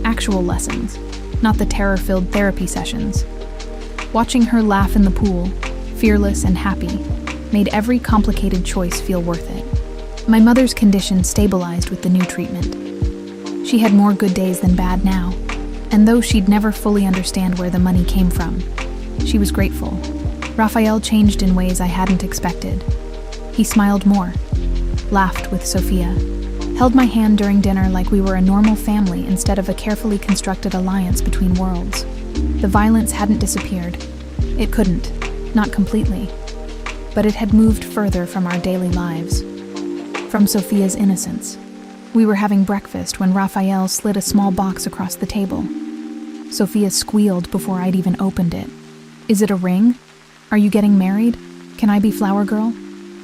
Speaker 1: Actual lessons, not the terror-filled therapy sessions. Watching her laugh in the pool, fearless and happy, made every complicated choice feel worth it. My mother's condition stabilized with the new treatment. She had more good days than bad now, and though she'd never fully understand where the money came from, she was grateful. Raphael changed in ways I hadn't expected. He smiled more, laughed with Sophia, held my hand during dinner like we were a normal family instead of a carefully constructed alliance between worlds. The violence hadn't disappeared. It couldn't, not completely, but it had moved further from our daily lives, from Sophia's innocence. We were having breakfast when Raphael slid a small box across the table. Sophia squealed before I'd even opened it. Is it a ring? Are you getting married? Can I be flower girl?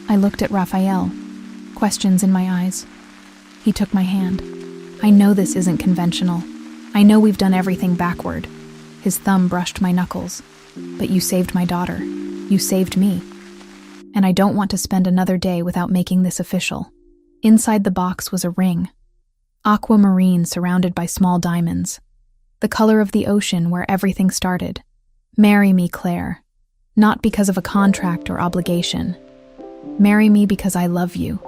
Speaker 1: I looked at Raphael, questions in my eyes. He took my hand. I know this isn't conventional. I know we've done everything backward. His thumb brushed my knuckles. But you saved my daughter. You saved me. And I don't want to spend another day without making this official. Inside the box was a ring. Aquamarine surrounded by small diamonds. The color of the ocean where everything started. Marry me, Claire. Not because of a contract or obligation. Marry me because I love you.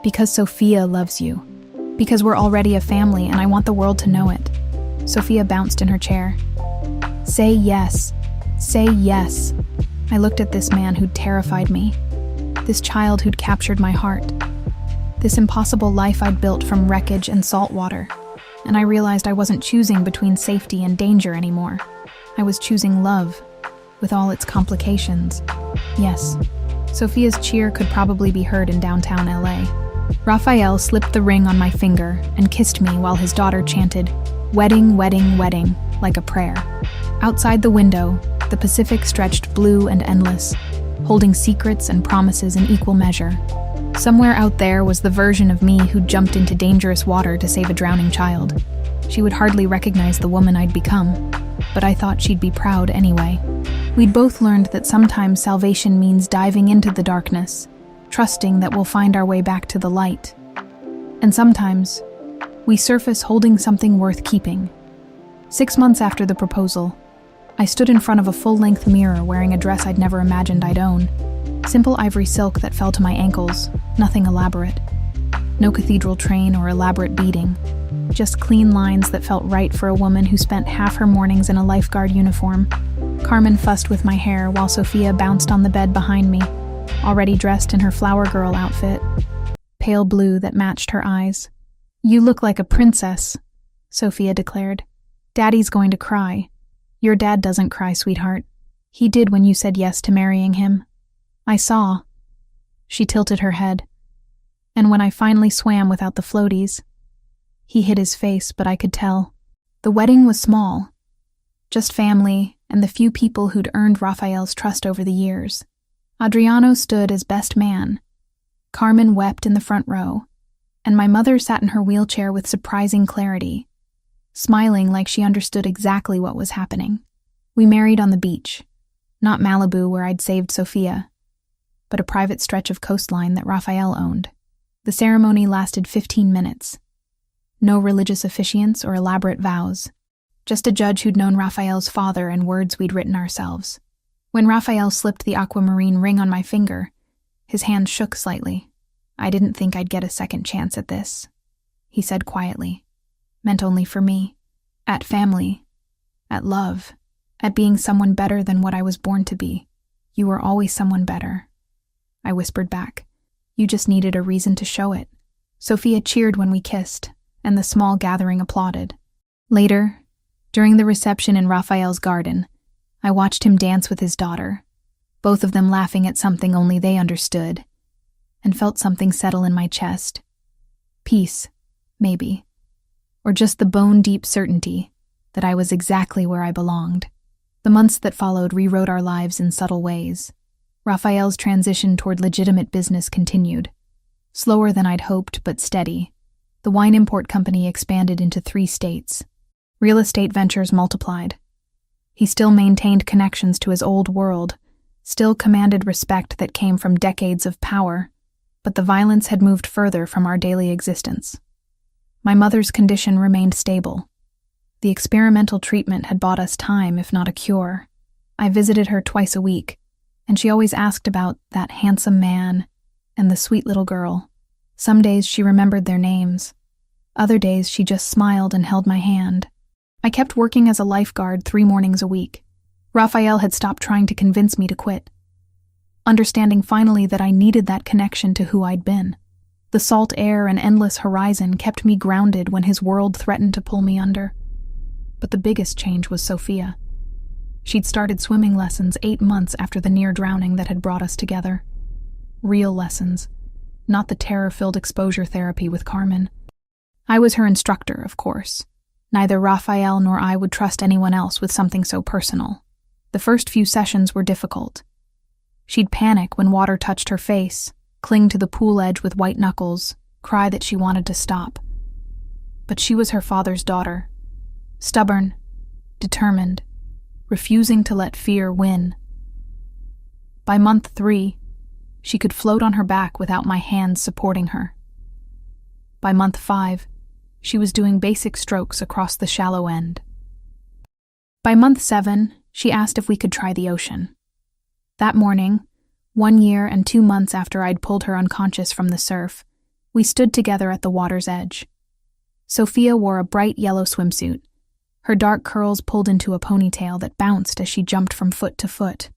Speaker 1: Because Sophia loves you. Because we're already a family and I want the world to know it. Sophia bounced in her chair. Say yes. Say yes. I looked at this man who'd terrified me. This child who'd captured my heart. This impossible life I'd built from wreckage and salt water. and I realized I wasn't choosing between safety and danger anymore. I was choosing love, with all its complications. Yes, Sophia's cheer could probably be heard in downtown LA. Raphael slipped the ring on my finger and kissed me while his daughter chanted, "Wedding, wedding, wedding," like a prayer. Outside the window, the Pacific stretched blue and endless, holding secrets and promises in equal measure. Somewhere out there was the version of me who jumped into dangerous water to save a drowning child. She would hardly recognize the woman I'd become, but I thought she'd be proud anyway. We'd both learned that sometimes salvation means diving into the darkness, trusting that we'll find our way back to the light. And sometimes, we surface holding something worth keeping. 6 months after the proposal, I stood in front of a full-length mirror wearing a dress I'd never imagined I'd own. Simple ivory silk that fell to my ankles, nothing elaborate. No cathedral train or elaborate beading, just clean lines that felt right for a woman who spent half her mornings in a lifeguard uniform. Carmen fussed with my hair while Sophia bounced on the bed behind me, already dressed in her flower girl outfit, pale blue that matched her eyes. "You look like a princess," Sophia declared. "Daddy's going to cry." "Your dad doesn't cry, sweetheart. He did when you said yes to marrying him. I saw." She tilted her head. "And when I finally swam without the floaties." He hid his face, but I could tell. The wedding was small. Just family and the few people who'd earned Raphael's trust over the years. Adriano stood as best man. Carmen wept in the front row, and my mother sat in her wheelchair with surprising clarity, smiling like she understood exactly what was happening. We married on the beach, not Malibu where I'd saved Sophia, but a private stretch of coastline that Raphael owned. The ceremony lasted 15 minutes. No religious officiants or elaborate vows, just a judge who'd known Raphael's father and words we'd written ourselves. When Raphael slipped the aquamarine ring on my finger, his hand shook slightly. "I didn't think I'd get a second chance at this," he said quietly. "Meant only for me. At family. At love. At being someone better than what I was born to be. You were always someone better." I whispered back. "You just needed a reason to show it." Sophia cheered when we kissed, and the small gathering applauded. Later, during the reception in Raphael's garden, I watched him dance with his daughter, both of them laughing at something only they understood, and felt something settle in my chest. Peace, maybe, or just the bone-deep certainty that I was exactly where I belonged. The months that followed rewrote our lives in subtle ways. Raphael's transition toward legitimate business continued. Slower than I'd hoped, but steady. The wine import company expanded into 3 states. Real estate ventures multiplied. He still maintained connections to his old world, still commanded respect that came from decades of power, but the violence had moved further from our daily existence. My mother's condition remained stable. The experimental treatment had bought us time, if not a cure. I visited her twice a week, and she always asked about that handsome man and the sweet little girl. Some days she remembered their names. Other days she just smiled and held my hand. I kept working as a lifeguard 3 mornings a week. Raphael had stopped trying to convince me to quit, understanding finally that I needed that connection to who I'd been. The salt air and endless horizon kept me grounded when his world threatened to pull me under. But the biggest change was Sophia. She'd started swimming lessons 8 months after the near drowning that had brought us together. Real lessons, not the terror-filled exposure therapy with Carmen. I was her instructor, of course. Neither Raphael nor I would trust anyone else with something so personal. The first few sessions were difficult. She'd panic when water touched her face, cling to the pool edge with white knuckles, cry that she wanted to stop. But she was her father's daughter. Stubborn, determined, refusing to let fear win. By month 3, she could float on her back without my hands supporting her. By month 5, she was doing basic strokes across the shallow end. By month 7, she asked if we could try the ocean. That morning, 1 year and 2 months after I'd pulled her unconscious from the surf, we stood together at the water's edge. Sophia wore a bright yellow swimsuit, her dark curls pulled into a ponytail that bounced as she jumped from foot to foot.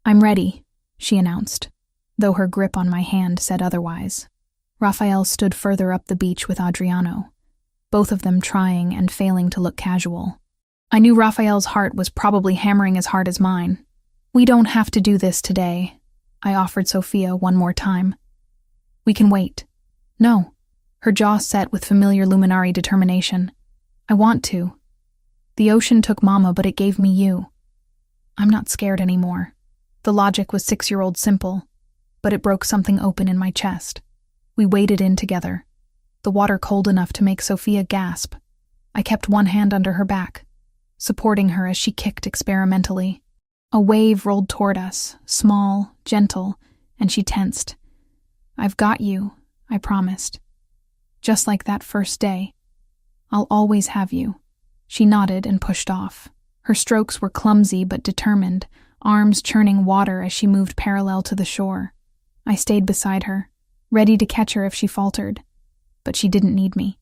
Speaker 1: "I'm ready," she announced, though her grip on my hand said otherwise. Raphael stood further up the beach with Adriano. both of them trying and failing to look casual. I knew Raphael's heart was probably hammering as hard as mine. "We don't have to do this today," I offered Sophia one more time. "We can wait." "No." Her jaw set with familiar luminary determination. "I want to. The ocean took Mama, but it gave me you. I'm not scared anymore." The logic was 6-year-old simple, but it broke something open in my chest. We waded in together, the water cold enough to make Sophia gasp. I kept one hand under her back, supporting her as she kicked experimentally. A wave rolled toward us, small, gentle, and she tensed. "I've got you," I promised. "Just like that first day. I'll always have you." She nodded and pushed off. Her strokes were clumsy but determined, arms churning water as she moved parallel to the shore. I stayed beside her, ready to catch her if she faltered. But she didn't need me.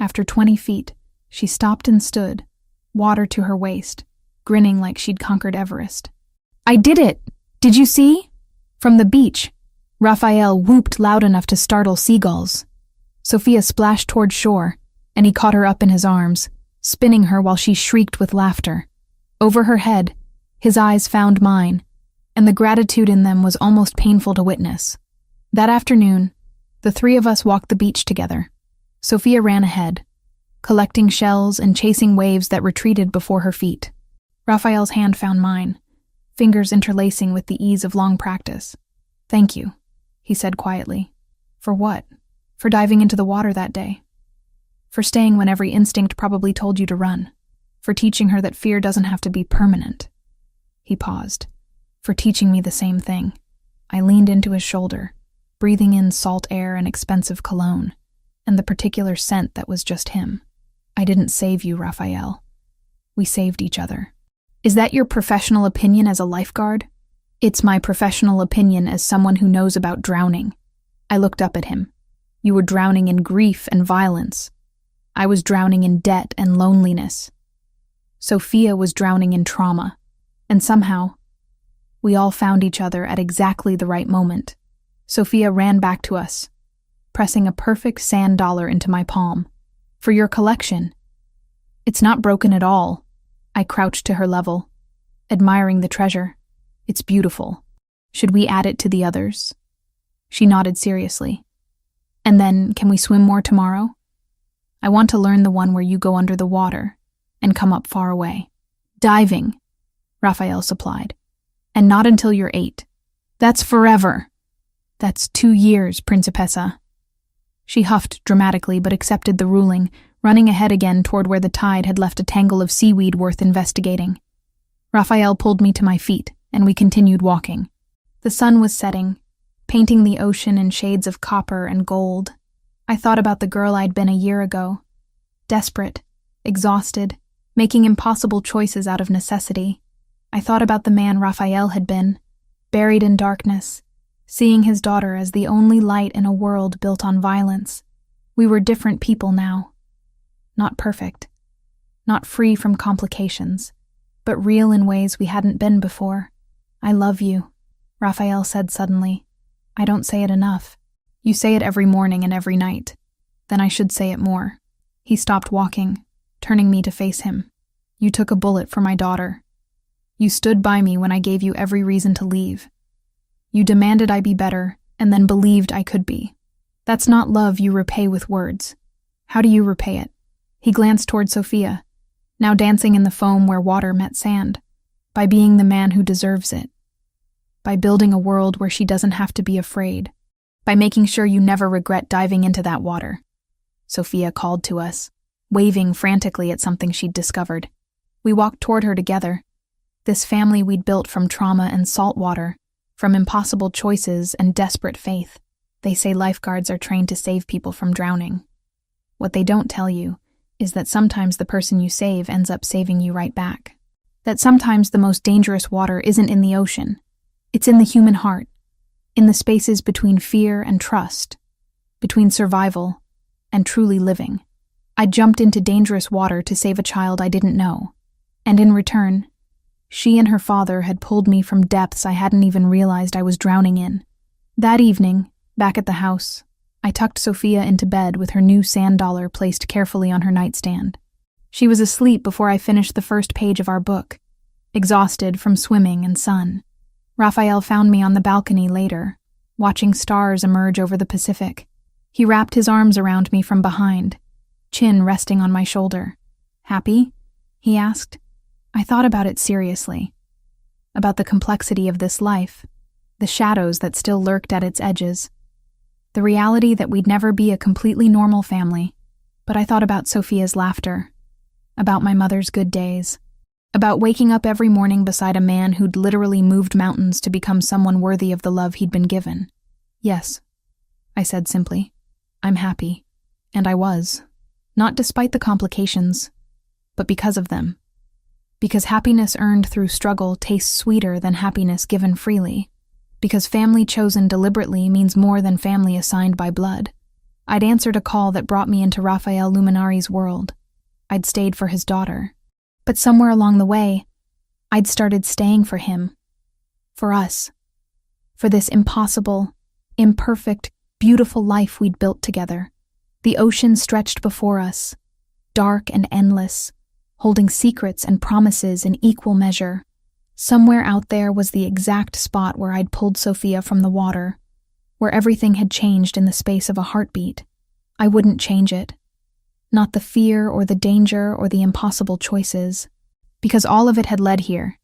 Speaker 1: After 20 feet, she stopped and stood, water to her waist, grinning like she'd conquered Everest. "I did it! Did you see?" From the beach, Raphael whooped loud enough to startle seagulls. Sophia splashed toward shore, and he caught her up in his arms, spinning her while she shrieked with laughter. Over her head, his eyes found mine, and the gratitude in them was almost painful to witness. That afternoon, the three of us walked the beach together. Sophia ran ahead, collecting shells and chasing waves that retreated before her feet. Raphael's hand found mine, fingers interlacing with the ease of long practice. "Thank you," he said quietly. "For what?" "For diving into the water that day. For staying when every instinct probably told you to run. For teaching her that fear doesn't have to be permanent." He paused. "For teaching me the same thing." I leaned into his shoulder, breathing in salt air and expensive cologne, and the particular scent that was just him. "I didn't save you, Raphael. We saved each other." "Is that your professional opinion as a lifeguard?" "It's my professional opinion as someone who knows about drowning." I looked up at him. "You were drowning in grief and violence. I was drowning in debt and loneliness. Sophia was drowning in trauma. And somehow, we all found each other at exactly the right moment." Sophia ran back to us, pressing a perfect sand dollar into my palm. "For your collection." "It's not broken at all." I crouched to her level, admiring the treasure. "It's beautiful. Should we add it to the others?" She nodded seriously. "And then, can we swim more tomorrow? I want to learn the one where you go under the water and come up far away." "Diving," Raphael supplied. "And not until you're 8. That's forever." "That's 2 years, Principessa." She huffed dramatically but accepted the ruling, running ahead again toward where the tide had left a tangle of seaweed worth investigating. Raphael pulled me to my feet, and we continued walking. The sun was setting, painting the ocean in shades of copper and gold. I thought about the girl I'd been a year ago, desperate, exhausted, making impossible choices out of necessity. I thought about the man Raphael had been, buried in darkness, seeing his daughter as the only light in a world built on violence. We were different people now. Not perfect, not free from complications, but real in ways we hadn't been before. "I love you," Raphael said suddenly. "I don't say it enough." "You say it every morning and every night. Then I should say it more." He stopped walking, turning me to face him. "You took a bullet for my daughter. You stood by me when I gave you every reason to leave. You demanded I be better, and then believed I could be. That's not love you repay with words. How do you repay it?" He glanced toward Sophia, now dancing in the foam where water met sand. "By being the man who deserves it. By building a world where she doesn't have to be afraid. By making sure you never regret diving into that water." Sophia called to us, waving frantically at something she'd discovered. We walked toward her together. This family we'd built from trauma and salt water, from impossible choices and desperate faith. They say lifeguards are trained to save people from drowning. What they don't tell you is that sometimes the person you save ends up saving you right back. That sometimes the most dangerous water isn't in the ocean. It's in the human heart, in the spaces between fear and trust, between survival and truly living. I jumped into dangerous water to save a child I didn't know, and in return, she and her father had pulled me from depths I hadn't even realized I was drowning in. That evening, back at the house, I tucked Sophia into bed with her new sand dollar placed carefully on her nightstand. She was asleep before I finished the first page of our book, exhausted from swimming and sun. Raphael found me on the balcony later, watching stars emerge over the Pacific. He wrapped his arms around me from behind, chin resting on my shoulder. "Happy?" he asked. I thought about it seriously. About the complexity of this life, the shadows that still lurked at its edges, the reality that we'd never be a completely normal family. But I thought about Sophia's laughter, about my mother's good days, about waking up every morning beside a man who'd literally moved mountains to become someone worthy of the love he'd been given. "Yes," I said simply. "I'm happy." And I was. Not despite the complications, but because of them. Because happiness earned through struggle tastes sweeter than happiness given freely. Because family chosen deliberately means more than family assigned by blood. I'd answered a call that brought me into Raphael Luminari's world. I'd stayed for his daughter. But somewhere along the way, I'd started staying for him. For us. For this impossible, imperfect, beautiful life we'd built together. The ocean stretched before us, dark and endless, holding secrets and promises in equal measure. Somewhere out there was the exact spot where I'd pulled Sophia from the water, where everything had changed in the space of a heartbeat. I wouldn't change it. Not the fear or the danger or the impossible choices, because all of it had led here,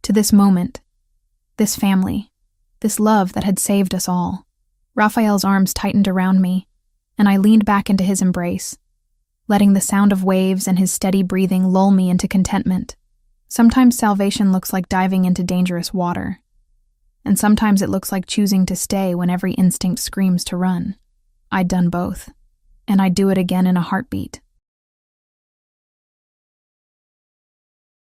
Speaker 1: to this moment, this family, this love that had saved us all. Raphael's arms tightened around me, and I leaned back into his embrace, letting the sound of waves and his steady breathing lull me into contentment. Sometimes salvation looks like diving into dangerous water, and sometimes it looks like choosing to stay when every instinct screams to run. I'd done both, and I'd do it again in a heartbeat.